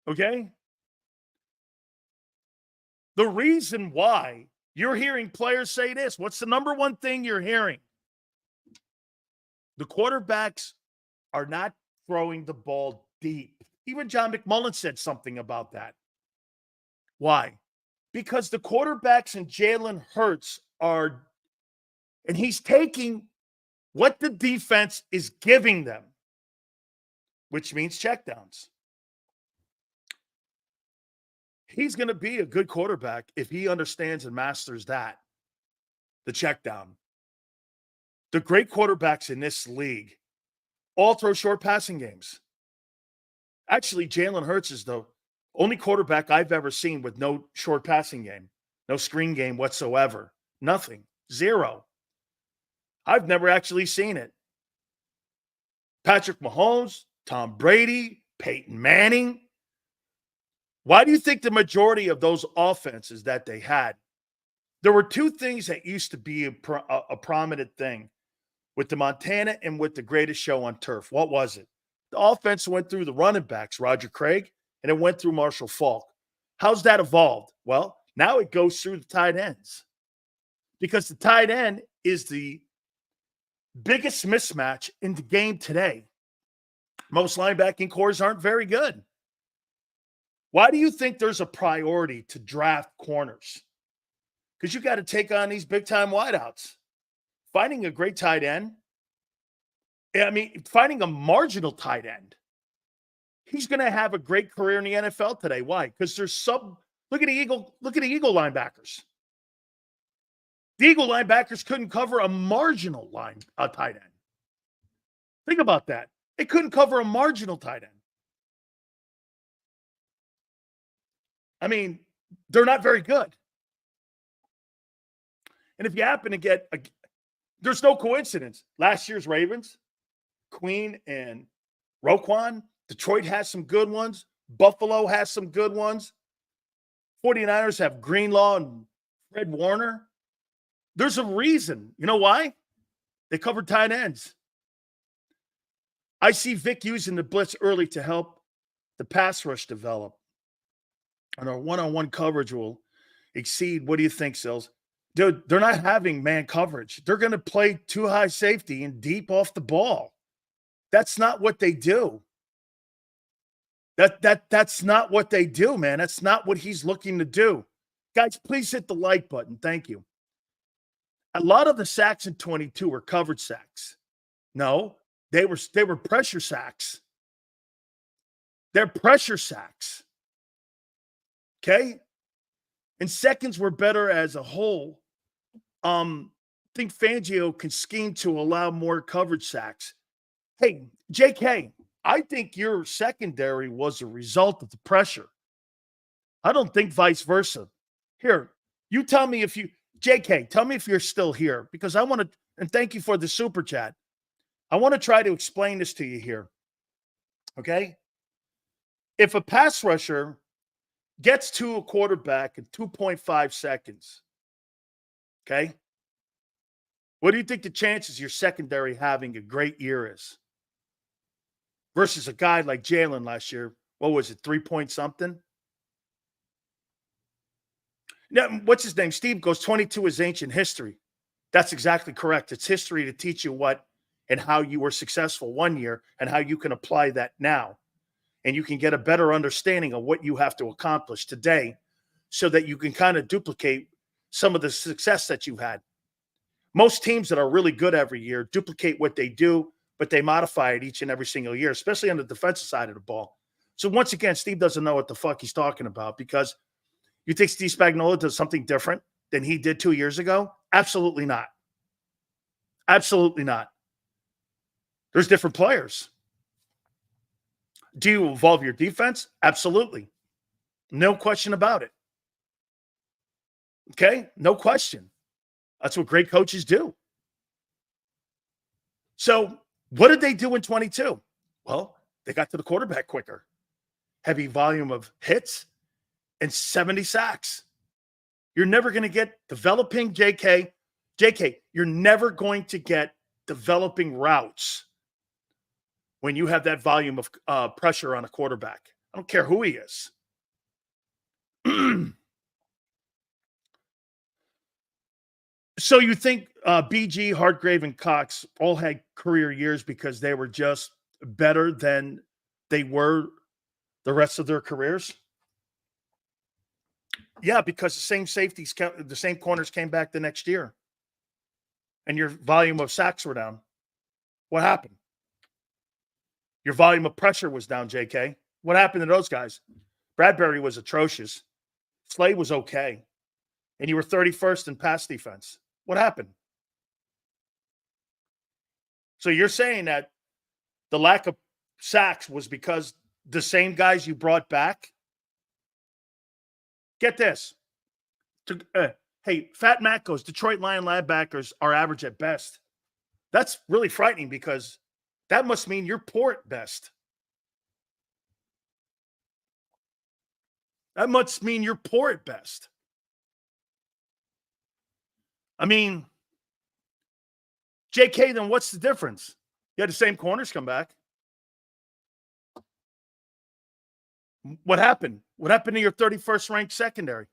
Okay? The reason why you're hearing players say this, what's the number one thing you're hearing? The quarterbacks are not throwing the ball deep. Even John McMullen said something about that. Why? Because the quarterbacks and Jalen Hurts are And he's taking what the defense is giving them, which means checkdowns. He's going to be a good quarterback if he understands and masters that, the check down. The great quarterbacks in this league all throw short passing games. Actually, Jalen Hurts is the only quarterback I've ever seen with no short passing game, no screen game whatsoever. Nothing. Zero. I've never actually seen it. Patrick Mahomes, Tom Brady, Peyton Manning. Why do you think the majority of those offenses that they had, there were two things that used to be a prominent thing with the Montana and with the greatest show on turf? What was it? The offense went through the running backs, Roger Craig, and it went through Marshall Faulk. How's that evolved? Well, now it goes through the tight ends, because the tight end is the biggest mismatch in the game today. Most linebacking cores aren't very good. Why do you think there's a priority to draft corners? Because you got to take on these big-time wideouts. Finding a great tight end, finding a marginal tight end, he's going to have a great career in the NFL today. Why? Because there's look at the Eagle linebackers. The Eagle linebackers couldn't cover a marginal tight end. Think about that. They couldn't cover a marginal tight end. I mean, they're not very good. And if you happen to get there's no coincidence. Last year's Ravens, Queen and Roquan, Detroit has some good ones. Buffalo has some good ones. 49ers have Greenlaw and Fred Warner. There's a reason. You know why? They covered tight ends. I see Vic using the blitz early to help the pass rush develop. And our one-on-one coverage will exceed. What do you think, Sills? Dude, they're not having man coverage. They're going to play too high safety and deep off the ball. That's not what they do. That's not what they do, man. That's not what he's looking to do. Guys, please hit the like button. Thank you. A lot of the sacks in 22 were coverage sacks. No, they were pressure sacks. They're pressure sacks. Okay? And seconds were better as a whole. I think Fangio can scheme to allow more coverage sacks. Hey, JK, I think your secondary was a result of the pressure. I don't think vice versa. Here, you tell me JK, tell me if you're still here, because I want to, and thank you for the super chat. I want to try to explain this to you here. Okay? If a pass rusher gets to a quarterback in 2.5 seconds, okay, what do you think the chances your secondary having a great year is? Versus a guy like Jalen last year, what was it, 3 point something? Now, what's his name? Steve goes, 22 is ancient history. That's exactly correct. It's history to teach you what and how you were successful one year and how you can apply that now. And you can get a better understanding of what you have to accomplish today so that you can kind of duplicate some of the success that you had. Most teams that are really good every year duplicate what they do, but they modify it each and every single year, especially on the defensive side of the ball. So once again, Steve doesn't know what the fuck he's talking about, because you think Steve Spagnuolo does something different than he did 2 years ago? Absolutely not. Absolutely not. There's different players. Do you evolve your defense? Absolutely. No question about it. Okay? No question. That's what great coaches do. So what did they do in 22? Well, they got to the quarterback quicker. Heavy volume of hits and 70 sacks. You're never going to get developing JK, you're never going to get developing routes when you have that volume of pressure on a quarterback. I don't care who he is. So you think BG, Hartgrave, and Cox all had career years because they were just better than they were the rest of their careers? Yeah, because the same corners came back the next year. and your volume of sacks were down. What happened? Your volume of pressure was down, JK. What happened to those guys? Bradbury was atrocious. Slade was okay. And you were 31st in pass defense. What happened? So you're saying that the lack of sacks was because the same guys you brought back? Get this. Hey, Fat Matt goes, Detroit Lion linebackers are average at best. That's really frightening because that must mean you're poor at best. That must mean you're poor at best. I mean, JK, then what's the difference? You had the same corners come back. What happened? What happened to your 31st ranked secondary?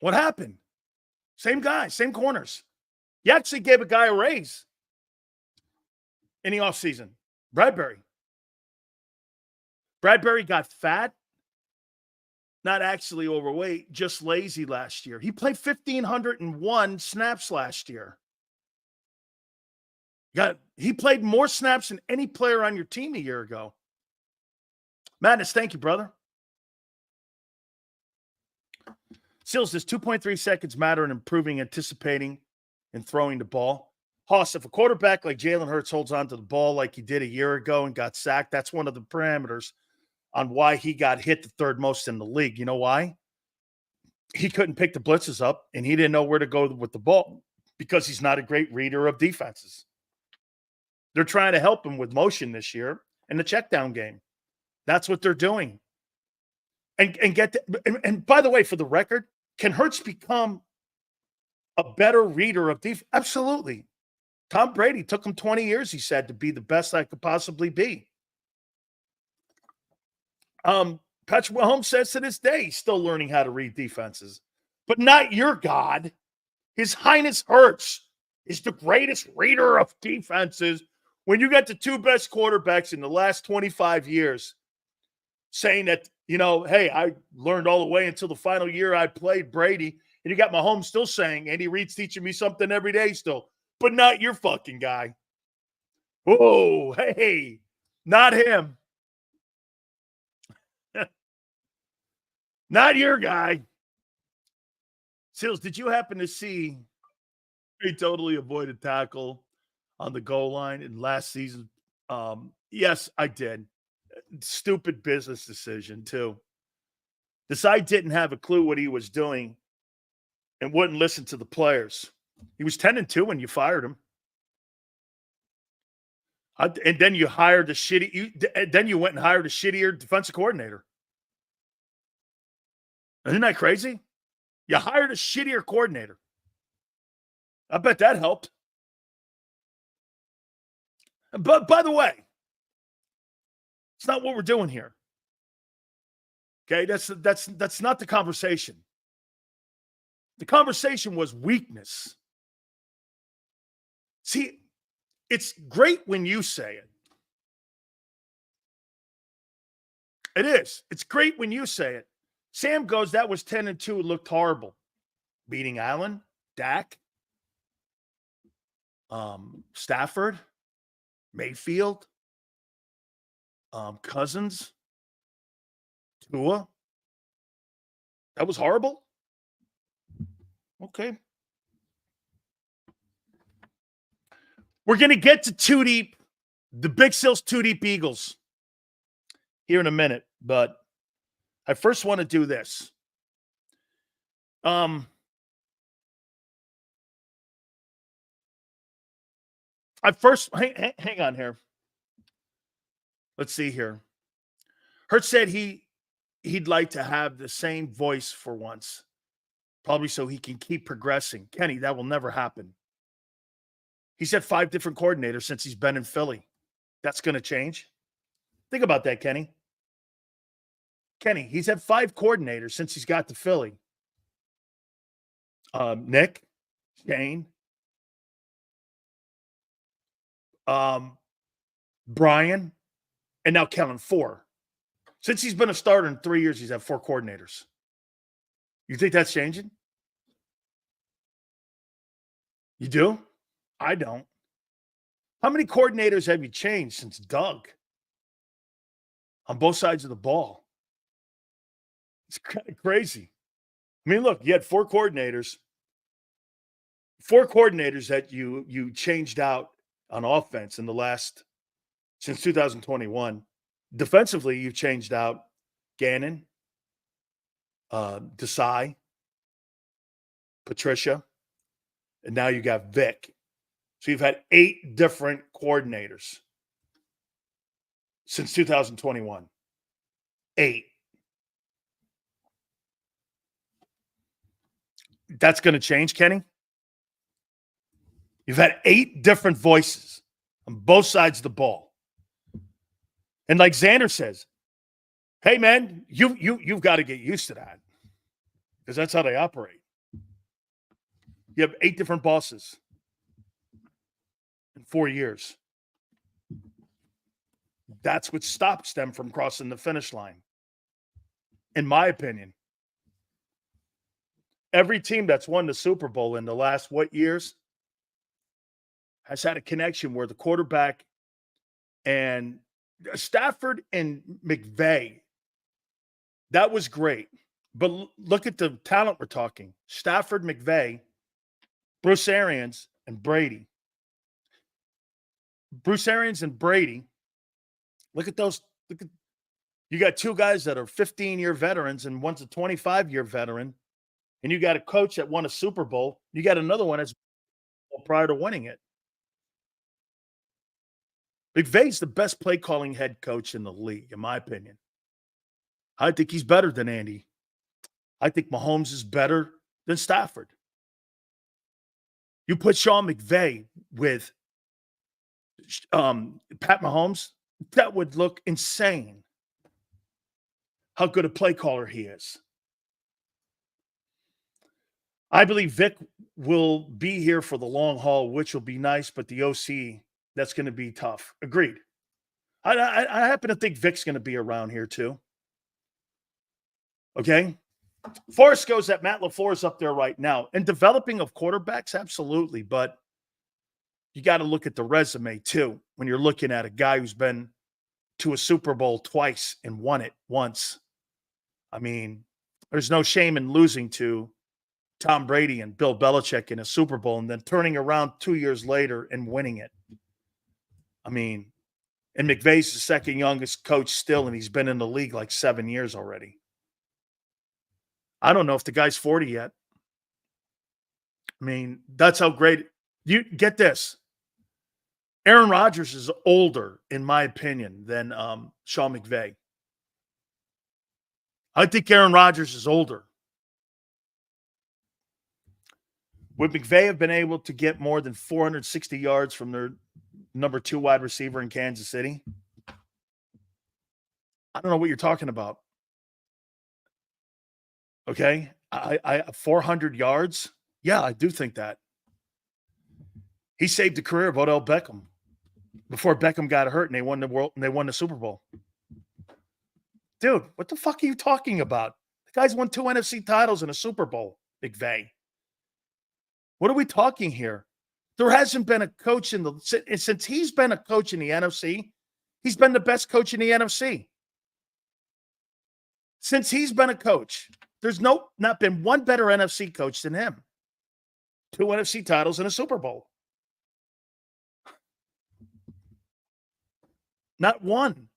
What happened? Same guys, same corners. You actually gave a guy a raise in the offseason. Bradbury. Bradbury got fat, not actually overweight, just lazy last year. He played 1,501 snaps last year. He played more snaps than any player on your team a year ago. Madness, thank you, brother. Sills, does 2.3 seconds matter in improving, anticipating, and throwing the ball? Hoss, if a quarterback like Jalen Hurts holds on to the ball like he did a year ago and got sacked, that's one of the parameters on why he got hit the third most in the league. You know why? He couldn't pick the blitzes up, and he didn't know where to go with the ball because he's not a great reader of defenses. They're trying to help him with motion this year in the check down game. That's what they're doing. And by the way, for the record, can Hurts become a better reader of defense? Absolutely. Tom Brady took him 20 years, he said, to be the best I could possibly be. Patrick Mahomes says to this day he's still learning how to read defenses. But not your God. His Highness Hurts is the greatest reader of defenses. When you got the two best quarterbacks in the last 25 years saying that, hey, I learned all the way until the final year I played Brady, and you got Mahomes still saying, Andy Reid's teaching me something every day still, but not your fucking guy. Oh, hey, not him. Not your guy. Sills, did you happen to see he totally avoided tackle on the goal line in last season? Yes, I did. Stupid business decision, too. The side didn't have a clue what he was doing and wouldn't listen to the players. He was 10-2 when you fired him. And then you hired then you went and hired a shittier defensive coordinator. Isn't that crazy? You hired a shittier coordinator. I bet that helped. But by the way, it's not what we're doing here. Okay, that's not the conversation. The conversation was weakness. See, it's great when you say it. It is. It's great when you say it. Sam goes, that was 10-2. It looked horrible. Beating Allen, Dak, Stafford, Mayfield, Cousins, Tua. That was horrible? Okay. We're going to get to Two Deep, the Big Sills Two Deep Eagles here in a minute, but I first want to do this. I first hang on here. Let's see here. Hurts said he'd like to have the same voice for once, probably so he can keep progressing. Kenny, that will never happen. He's had 5 different coordinators since he's been in Philly. That's going to change. Think about that, Kenny. Kenny, he's had 5 coordinators since he's got to Philly. Nick, Shane, Brian, and now Kellen, 4. Since he's been a starter in 3 years, he's had 4 coordinators. You think that's changing? You do? I don't. How many coordinators have you changed since Doug on both sides of the ball? It's kind of crazy. I mean, look, you had four coordinators that you changed out on offense in the last since 2021. Defensively, you've changed out Gannon, Desai, Patricia, and now you got Vic. So you've had 8 different coordinators since 2021. 8. That's going to change, Kenny. You've had 8 different voices on both sides of the ball. And like Xander says, hey man, you've got to get used to that. Because that's how they operate. You have 8 different bosses in 4 years. That's what stops them from crossing the finish line. In my opinion. Every team that's won the Super Bowl in the last years has had a connection where the quarterback and Stafford and McVay, that was great. But look at the talent we're talking. Stafford, McVay, Bruce Arians, and Brady. Bruce Arians and Brady, look at those. You got 2 guys that are 15-year veterans and one's a 25-year veteran. And you got a coach that won a Super Bowl. You got another one that's prior to winning it. McVay's the best play calling head coach in the league, in my opinion. I think he's better than Andy. I think Mahomes is better than Stafford. You put Sean McVay with Pat Mahomes, that would look insane. How good a play caller he is. I believe Vic will be here for the long haul, which will be nice, but the OC, that's going to be tough. Agreed. I happen to think Vic's going to be around here too. Okay? Forrest goes that Matt LaFleur's up there right now. And developing of quarterbacks, absolutely. But you got to look at the resume too when you're looking at a guy who's been to a Super Bowl twice and won it once. I mean, there's no shame in losing to Tom Brady and Bill Belichick in a Super Bowl and then turning around 2 years later and winning it. I mean, and McVay's the second youngest coach still, and he's been in the league like 7 years already. I don't know if the guy's 40 yet. I mean, that's how great. You get this. Aaron Rodgers is older, in my opinion, than Sean McVay. I think Aaron Rodgers is older. Would McVay have been able to get more than 460 yards from their number 2 wide receiver in Kansas City? I don't know what you're talking about. Okay. I 400 yards. Yeah, I do think that. He saved the career of Odell Beckham before Beckham got hurt and they won the Super Bowl. Dude, what the fuck are you talking about? The guy's won 2 NFC titles and a Super Bowl, McVay. What are we talking here? There hasn't been a coach since he's been a coach in the NFC, he's been the best coach in the NFC. Since he's been a coach, there's not been one better NFC coach than him. 2 NFC titles and a Super Bowl. Not one.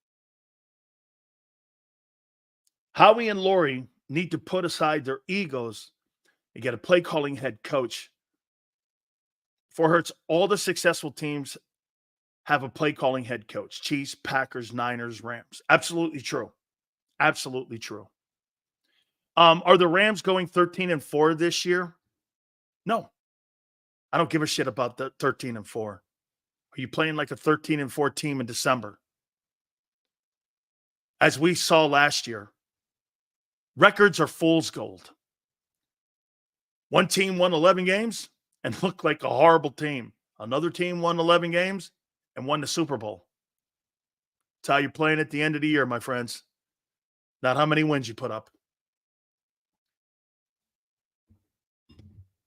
Howie and Laurie need to put aside their egos and get a play calling head coach. For Hurts, all the successful teams have a play calling head coach. Chiefs, Packers, Niners, Rams. Absolutely true. Absolutely true. Are the Rams going 13-4 this year? No. I don't give a shit about the 13-4. Are you playing like a 13-4 team in December? As we saw last year, records are fool's gold. One team won 11 games and looked like a horrible team. Another team won 11 games and won the Super Bowl. That's how you're playing at the end of the year, my friends. Not how many wins you put up.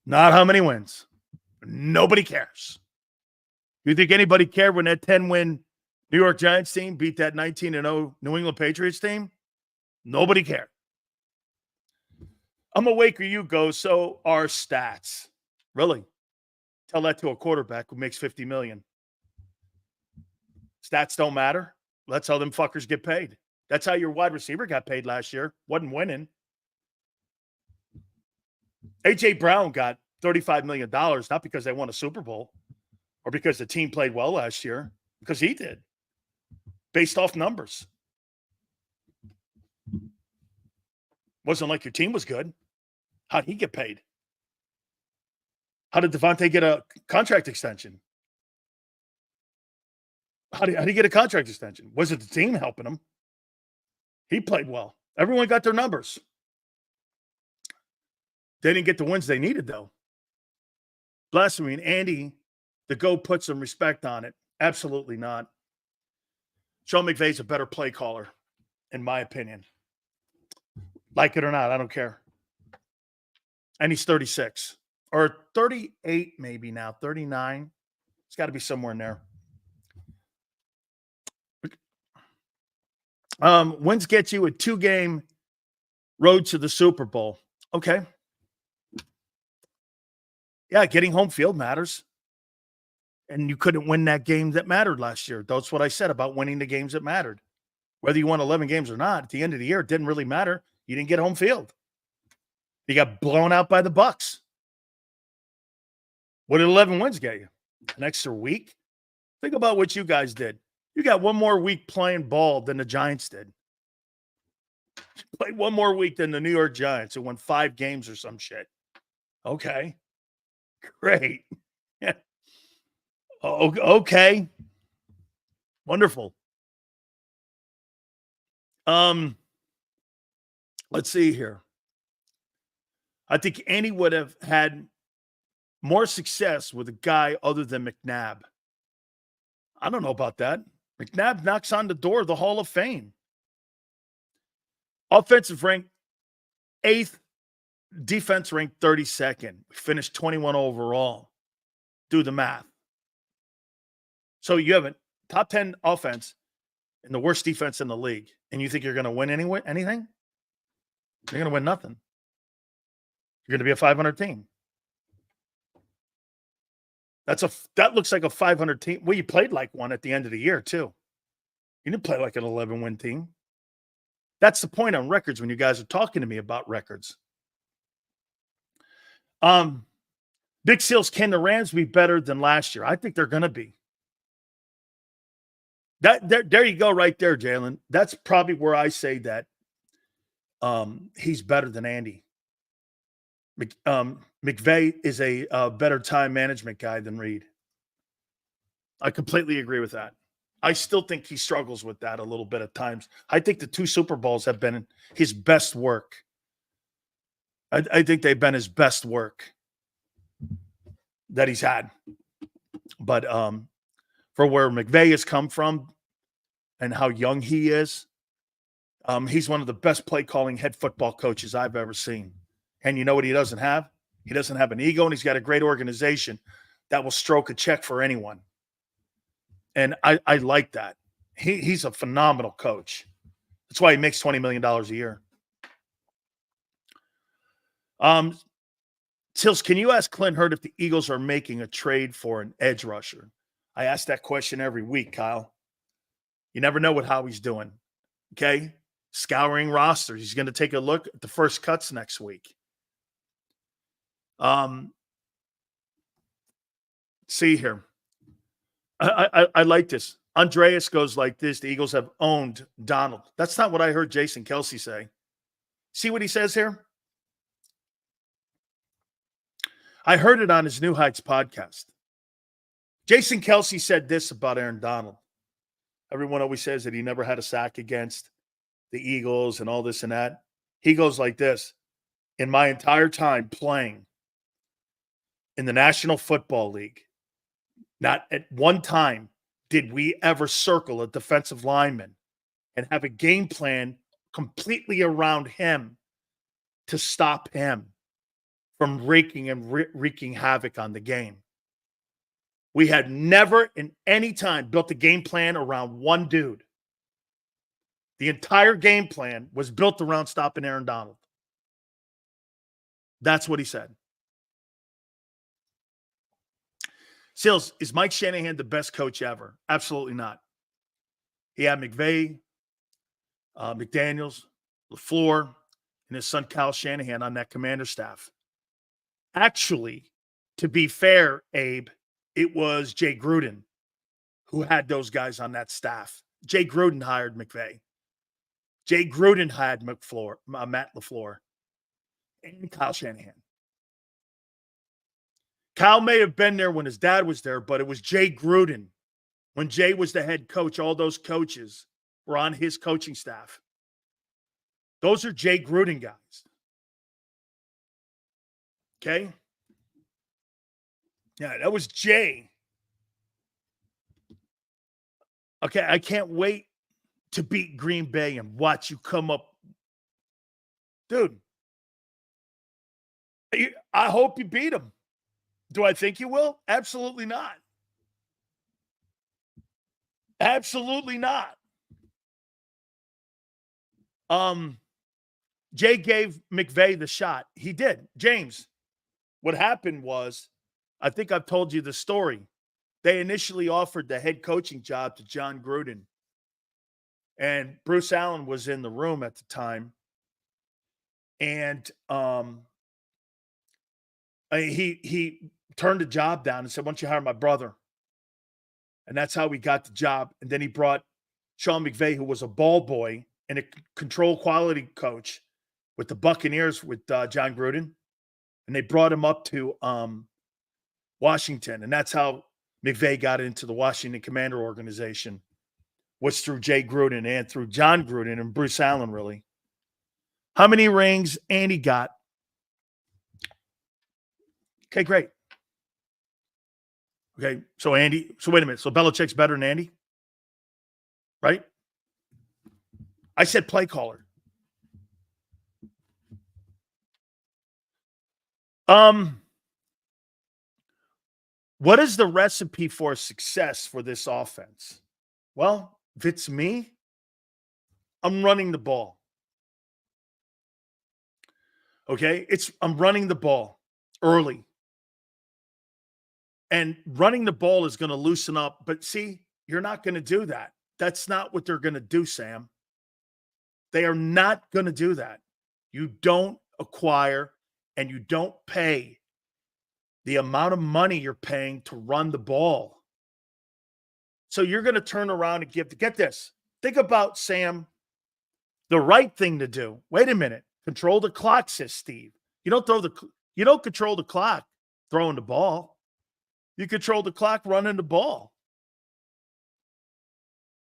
Not how many wins. Nobody cares. You think anybody cared when that 10-win New York Giants team beat that 19-0 New England Patriots team? Nobody cared. I'm awake or you go, so are stats. Really? Tell that to a quarterback who makes $50 million. Stats don't matter. That's how them fuckers get paid. That's how your wide receiver got paid last year. Wasn't winning. A.J. Brown got $35 million, not because they won a Super Bowl or because the team played well last year, because he did, based off numbers. Wasn't like your team was good. How'd he get paid? How did Devontae get a contract extension? How did he get a contract extension? Was it the team helping him? He played well. Everyone got their numbers. They didn't get the wins they needed, though. Blasphemy. And Andy, the GOAT, put some respect on it. Absolutely not. Sean McVay's a better play caller, in my opinion. Like it or not, I don't care. And he's 36. Or 38 maybe now, 39. It's got to be somewhere in there. Wins get you a 2-game road to the Super Bowl. Okay. Yeah, getting home field matters. And you couldn't win that game that mattered last year. That's what I said about winning the games that mattered. Whether you won 11 games or not, at the end of the year, it didn't really matter. You didn't get home field. You got blown out by the Bucs. What did 11 wins get you? An extra week? Think about what you guys did. You got one more week playing ball than the Giants did. You played one more week than the New York Giants, who won 5 games or some shit. Okay. Great. Yeah. Okay. Wonderful. Let's see here. I think Andy would have had more success with a guy other than McNabb. I don't know about that. McNabb knocks on the door of the Hall of Fame. Offensive rank 8th, defense ranked 32nd. We finished 21 overall. Do the math. So you have a top 10 offense and the worst defense in the league, and you think you're going to win anything? You're going to win nothing. You're going to be a 500 team. That looks like a 500 team. Well, you played like one at the end of the year, too. You didn't play like an 11-win team. That's the point on records when you guys are talking to me about records. Big Seals, can the Rams be better than last year? I think they're going to be. There you go right there, Jalen. That's probably where I say that he's better than Andy. McVay is a better time management guy than Reed. I completely agree with that. I still think he struggles with that a little bit at times. I think the 2 Super Bowls have been his best work. I think they've been his best work that he's had. But for where McVay has come from and how young he is, he's one of the best play-calling head football coaches I've ever seen. And you know what he doesn't have? He doesn't have an ego, and he's got a great organization that will stroke a check for anyone. And I like that. He's a phenomenal coach. That's why he makes $20 million a year. Tills, can you ask Clint Hurd if the Eagles are making a trade for an edge rusher? I ask that question every week, Kyle. You never know what Howie's doing. Okay? Scouring rosters. He's going to take a look at the first cuts next week. See here. I like this. Andreas goes like this. The Eagles have owned Donald. That's not what I heard Jason Kelsey say. See what he says here? I heard it on his New Heights podcast. Jason Kelsey said this about Aaron Donald. Everyone always says that he never had a sack against the Eagles and all this and that. He goes like this. In my entire time playing in the National Football League, not at one time did we ever circle a defensive lineman and have a game plan completely around him to stop him from wreaking havoc on the game. We had never in any time built a game plan around one dude. The entire game plan was built around stopping Aaron Donald. That's what he said. Seals, is Mike Shanahan the best coach ever? Absolutely not. He had McVay, McDaniels, LaFleur, and his son Kyle Shanahan on that commander staff. Actually, to be fair, Abe, it was Jay Gruden who had those guys on that staff. Jay Gruden hired McVay. Jay Gruden had Matt LaFleur, and Kyle Shanahan. Kyle may have been there when his dad was there, but it was Jay Gruden. When Jay was the head coach, all those coaches were on his coaching staff. Those are Jay Gruden guys. Okay? Yeah, that was Jay. Okay, I can't wait to beat Green Bay and watch you come up. Dude, I hope you beat them. Do I think you will? Absolutely not. Absolutely not. Jay gave McVay the shot. He did. James, what happened was, I think I've told you the story. They initially offered the head coaching job to John Gruden. And Bruce Allen was in the room at the time. And he turned the job down and said, "Why don't you hire my brother?" And that's how he got the job. And then he brought Sean McVay, who was a ball boy and a control quality coach with the Buccaneers with John Gruden. And they brought him up to Washington. And that's how McVay got into the Washington Commander organization, was through Jay Gruden and through John Gruden and Bruce Allen, really. How many rings Andy got? Okay, great. Okay, so Andy, so wait a minute. So Belichick's better than Andy? Right? I said play caller. What is the recipe for success for this offense? Well, if it's me, I'm running the ball. Okay? I'm running the ball early. And running the ball is going to loosen up. But see, you're not going to do that. That's not what they're going to do, Sam. They are not going to do that. You don't acquire and you don't pay the amount of money you're paying to run the ball. So you're going to turn around and get this. Think about, Sam, the right thing to do. Wait a minute. Control the clock, says Steve. You don't control the clock throwing the ball. You control the clock running the ball.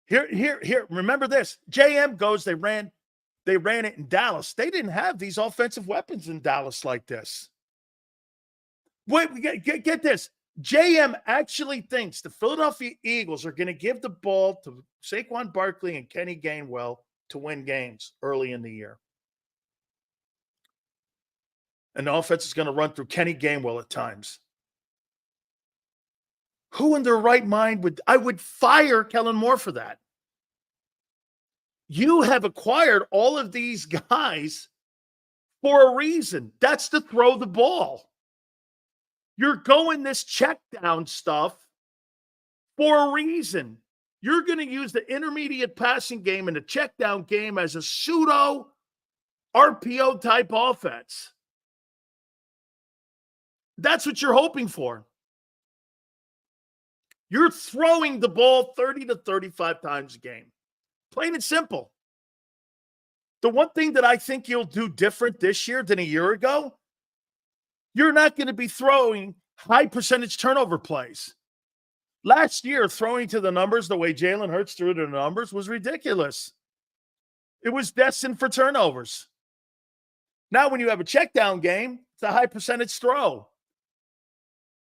Here. Remember this. JM goes, they ran it in Dallas. They didn't have these offensive weapons in Dallas like this. Wait, get this. JM actually thinks the Philadelphia Eagles are going to give the ball to Saquon Barkley and Kenny Gainwell to win games early in the year. And the offense is going to run through Kenny Gainwell at times. Who in their right mind I would fire Kellen Moore for that? You have acquired all of these guys for a reason. That's to throw the ball. You're going this check down stuff for a reason. You're going to use the intermediate passing game and the check down game as a pseudo RPO type offense. That's what you're hoping for. You're throwing the ball 30 to 35 times a game. Plain and simple. The one thing that I think you'll do different this year than a year ago, you're not going to be throwing high percentage turnover plays. Last year, throwing to the numbers the way Jalen Hurts threw to the numbers was ridiculous. It was destined for turnovers. Now, when you have a check down game, it's a high percentage throw.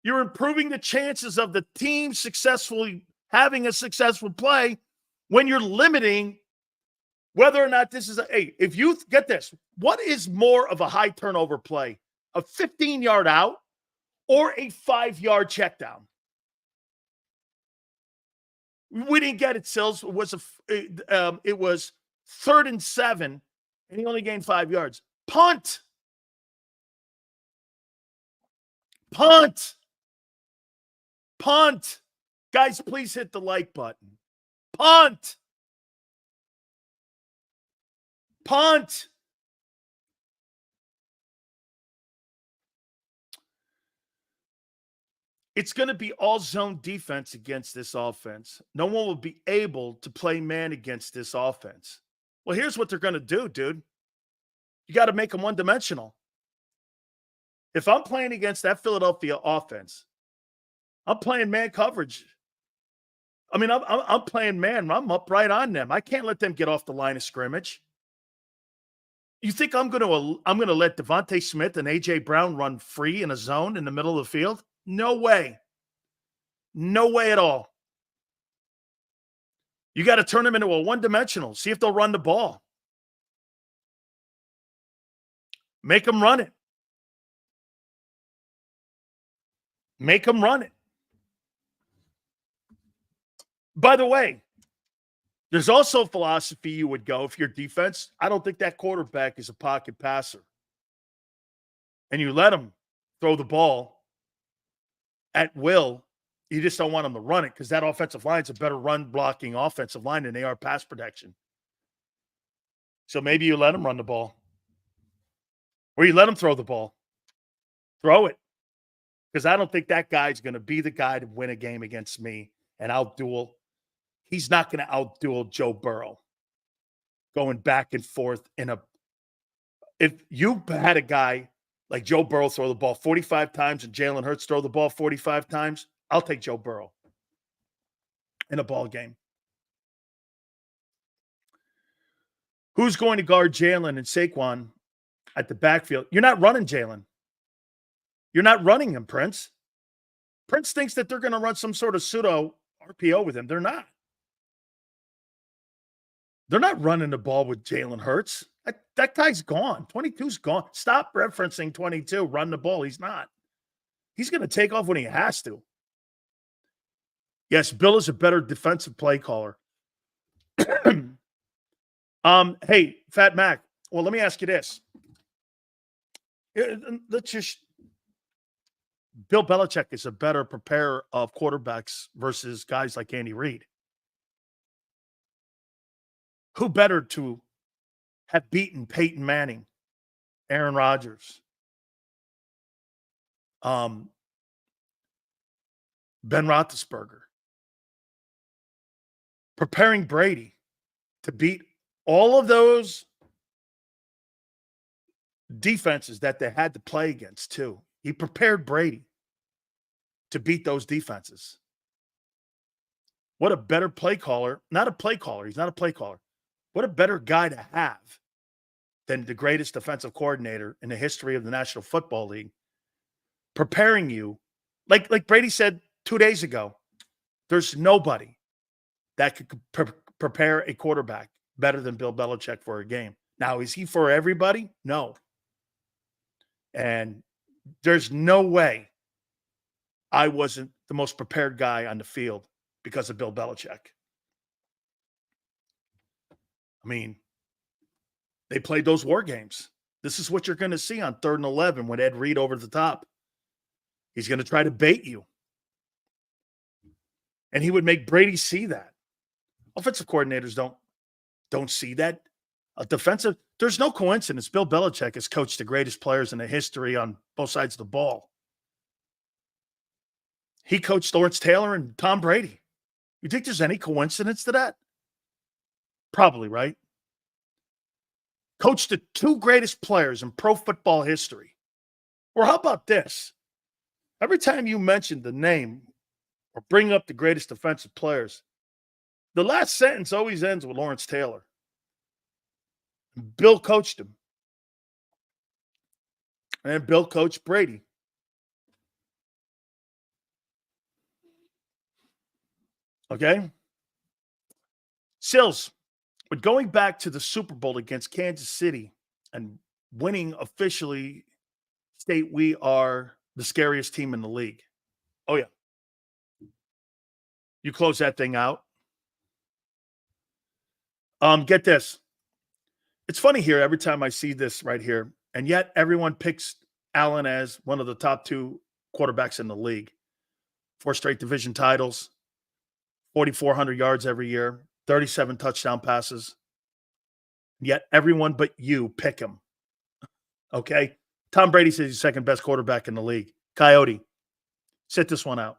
You're improving the chances of the team successfully having a successful play when you're limiting whether or not this is if you get this, what is more of a high turnover play? a 15-yard out or a 5-yard check down. We didn't get it, Sills. It was 3rd and 7, and he only gained 5 yards. Punt. Punt. Punt. Guys, please hit the like button. Punt. Punt. It's going to be all zone defense against this offense. No one will be able to play man against this offense. Well, here's what they're going to do, dude. You got to make them one-dimensional. If I'm playing against that Philadelphia offense, I'm playing man coverage. I mean, I'm playing man. I'm up right on them. I can't let them get off the line of scrimmage. You think I'm going to let Devontae Smith and A.J. Brown run free in a zone in the middle of the field? No way. No way at all. You got to turn them into a one-dimensional. See if they'll run the ball. Make them run it. Make them run it. By the way, there's also a philosophy you would go if your defense, I don't think that quarterback is a pocket passer. And you let him throw the ball at will. You just don't want them to run it because that offensive line is a better run-blocking offensive line than they are pass protection. So maybe you let them run the ball. Or you let them throw the ball. Throw it. Because I don't think that guy's going to be the guy to win a game against me and outduel. He's not going to outduel Joe Burrow going back and forth if you had a guy like Joe Burrow throw the ball 45 times and Jalen Hurts throw the ball 45 times, I'll take Joe Burrow in a ball game. Who's going to guard Jalen and Saquon at the backfield? You're not running Jalen. You're not running him, Prince. Prince thinks that they're going to run some sort of pseudo RPO with him. They're not. They're not running the ball with Jalen Hurts. That guy's gone. 22's gone. Stop referencing 22. Run the ball. He's not. He's going to take off when he has to. Yes, Bill is a better defensive play caller. Hey, Fat Mac. Well, let me ask you this. Bill Belichick is a better preparer of quarterbacks versus guys like Andy Reid. Who better to have beaten Peyton Manning, Aaron Rodgers, Ben Roethlisberger, preparing Brady to beat all of those defenses that they had to play against too. He prepared Brady to beat those defenses. What a better play caller. Not a play caller. He's not a play caller. What a better guy to have than the greatest defensive coordinator in the history of the National Football League, preparing you. Like Brady said 2 days ago, there's nobody that could prepare a quarterback better than Bill Belichick for a game. Now, is he for everybody? No. And there's no way I wasn't the most prepared guy on the field because of Bill Belichick. I mean, they played those war games. This is what you're going to see on 3rd and 11 with Ed Reed over the top. He's going to try to bait you. And he would make Brady see that. Offensive coordinators don't see that. There's no coincidence. Bill Belichick has coached the greatest players in the history on both sides of the ball. He coached Lawrence Taylor and Tom Brady. You think there's any coincidence to that? Probably, right? Coached the 2 greatest players in pro football history. Or how about this? Every time you mention the name or bring up the greatest defensive players, the last sentence always ends with Lawrence Taylor. Bill coached him. And Bill coached Brady. Okay? Sills, but going back to the Super Bowl against Kansas City and winning officially state we are the scariest team in the league. Oh, yeah. You close that thing out. Get this. It's funny here every time I see this right here, and yet everyone picks Allen as one of the top 2 quarterbacks in the league. 4 straight division titles, 4,400 yards every year, 37 touchdown passes. Yet everyone but you pick him. Okay? Tom Brady says he's second best quarterback in the league. Coyote, sit this one out.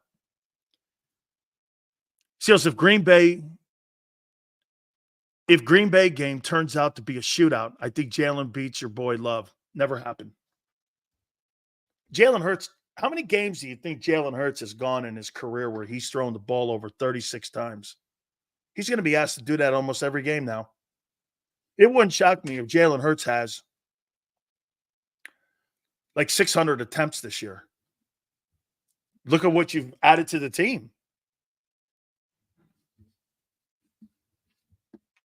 Seals, if Green Bay game turns out to be a shootout, I think Jalen beats your boy Love. Never happened. Jalen Hurts, how many games do you think Jalen Hurts has gone in his career where he's thrown the ball over 36 times? He's going to be asked to do that almost every game now. It wouldn't shock me if Jalen Hurts has like 600 attempts this year. Look at what you've added to the team.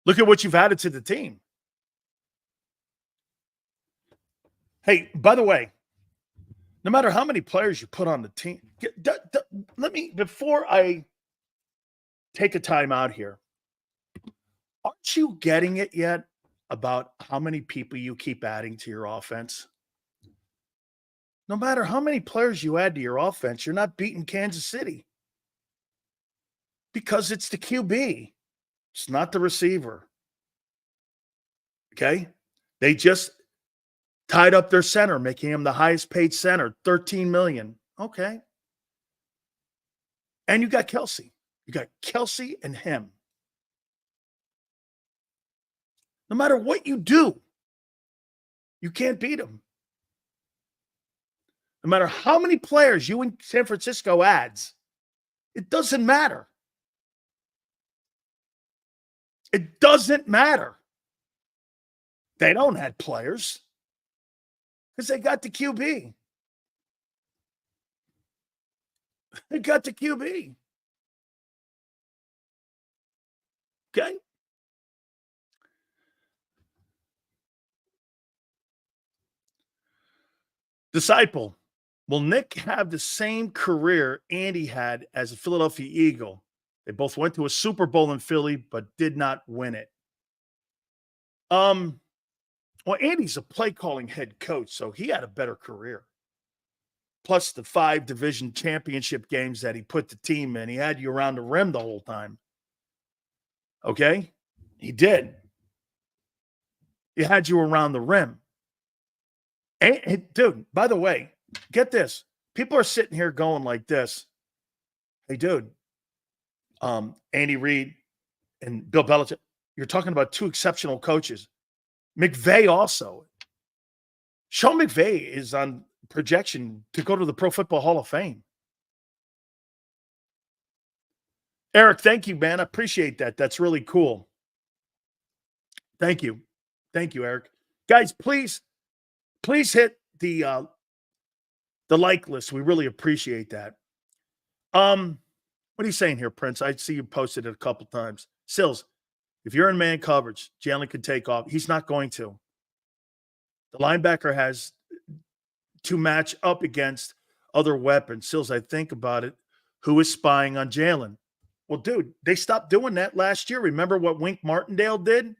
Look at what you've added to the team. Hey, by the way, no matter how many players you put on the team, let me, before I take a time out here, aren't you getting it yet about how many people you keep adding to your offense? No matter how many players you add to your offense, you're not beating Kansas City because it's the QB. It's not the receiver. Okay? They just tied up their center, making him the highest paid center, $13 million. Okay. And you got Kelsey. You got Kelsey and him. No matter what you do, you can't beat him. No matter how many players you in San Francisco adds, it doesn't matter. It doesn't matter. They don't add players because they got the QB. They got the QB. Okay? Disciple, will Nick have the same career Andy had as a Philadelphia Eagle? They both went to a Super Bowl in Philly, but did not win it. Well, Andy's a play calling head coach, so he had a better career. Plus the 5 division championship games that he put the team in. He had you around the rim the whole time. Okay? He did. He had you around the rim. And, dude, by the way, get this. People are sitting here going like this. Hey, dude, Andy Reid and Bill Belichick, you're talking about 2 exceptional coaches. McVay also. Sean McVay is on projection to go to the Pro Football Hall of Fame. Eric, thank you, man. I appreciate that. That's really cool. Thank you. Thank you, Eric. Guys, please hit the like list. We really appreciate that. What are you saying here, Prince? I see you posted it a couple times. Sills, if you're in man coverage, Jalen can take off. He's not going to. The linebacker has to match up against other weapons. Sills, I think about it. Who is spying on Jalen? Well, dude, they stopped doing that last year. Remember what Wink Martindale did?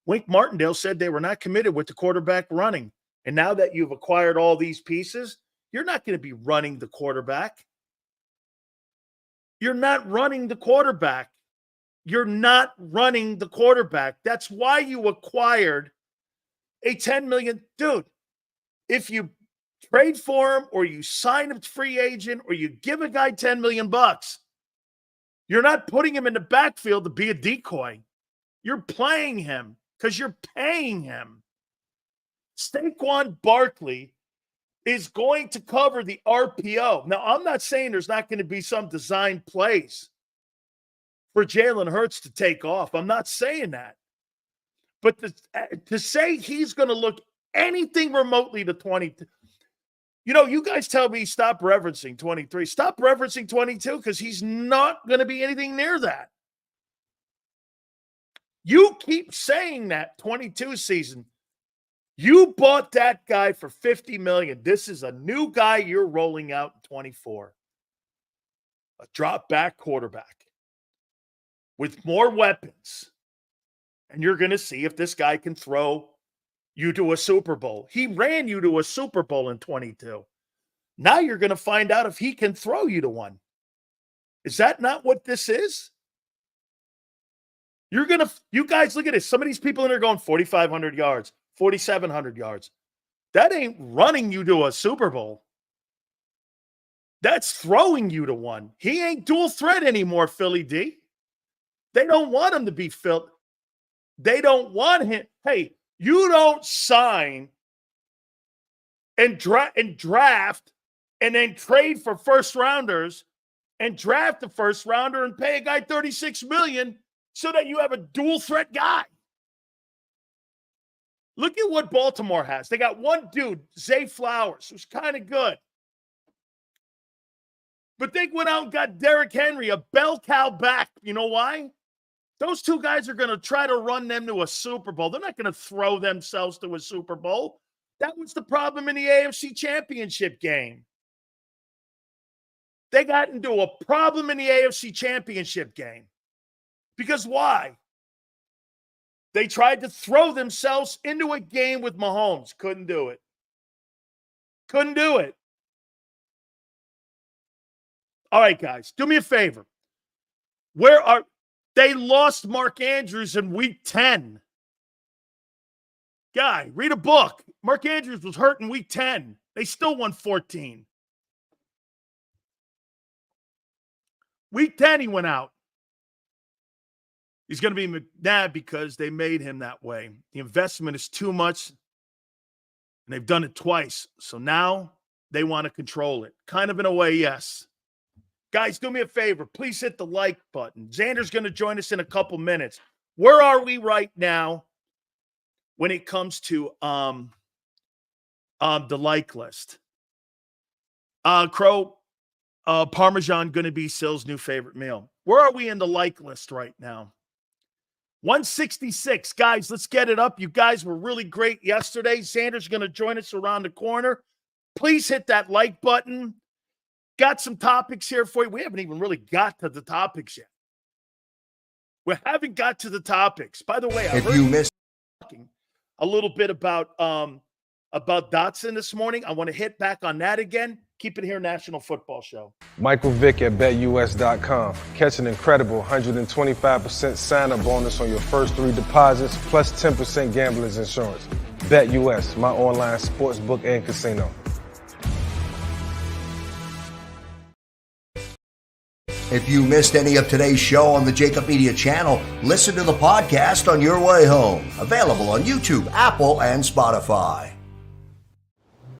Wink Martindale said they were not committed with the quarterback running. And now that you've acquired all these pieces, you're not going to be running the quarterback. You're not running the quarterback. You're not running the quarterback. That's why you acquired a $10 million. Dude, if you trade for him or you sign a free agent or you give a guy $10 million, you're not putting him in the backfield to be a decoy. You're playing him because you're paying him. Saquon Barkley is going to cover the RPO. Now, I'm not saying there's not going to be some design plays for Jalen Hurts to take off. I'm not saying that. But to say he's going to look anything remotely to 22, you guys tell me stop referencing 23. Stop referencing 22 because he's not going to be anything near that. You keep saying that 22 season. You bought that guy for $50 million. This is a new guy you're rolling out in 24. A drop back quarterback with more weapons. And you're going to see if this guy can throw you to a Super Bowl. He ran you to a Super Bowl in 22. Now you're going to find out if he can throw you to one. Is that not what this is? You guys look at this. Some of these people in there going 4,500 yards, 4,700 yards. That ain't running you to a Super Bowl. That's throwing you to one. He ain't dual threat anymore, Philly D. They don't want him to be Phil. They don't want him. Hey, you don't sign and draft and then trade for first rounders and draft the first rounder and pay a guy $36 million so that you have a dual threat guy. Look at what Baltimore has. They got one dude, Zay Flowers, who's kind of good. But they went out and got Derrick Henry, a bell cow back. You know why? Those two guys are going to try to run them to a Super Bowl. They're not going to throw themselves to a Super Bowl. That was the problem in the AFC Championship game. They got into a problem in the AFC Championship game. Because why? They tried to throw themselves into a game with Mahomes. Couldn't do it. Couldn't do it. All right, guys, do me a favor. They lost Mark Andrews in week 10. Guy, read a book. Mark Andrews was hurt in week 10. They still won 14. Week 10, he went out. He's going to be mad because they made him that way. The investment is too much, and they've done it twice. So now they want to control it. Kind of in a way, yes. Guys, do me a favor. Please hit the like button. Xander's going to join us in a couple minutes. Where are we right now when it comes to the like list? Crow, Parmesan going to be Sil's new favorite meal. Where are we in the like list right now? 166. Guys, let's get it up. You guys were really great yesterday. Xander's going to join us around the corner. Please hit that like button. Got some topics here for you. We haven't even really got to the topics yet. We haven't got to the topics. By the way, I heard you missed talking a little bit about Dotson this morning. I want to hit back on that again. Keep it here, National Football Show. Michael Vick at BetUS.com. Catch an incredible 125% sign-up bonus on your first 3 deposits, plus 10% gambler's insurance. BetUS, my online sportsbook and casino. If you missed any of today's show on the JAKIB Media channel, listen to the podcast on your way home. Available on YouTube, Apple, and Spotify.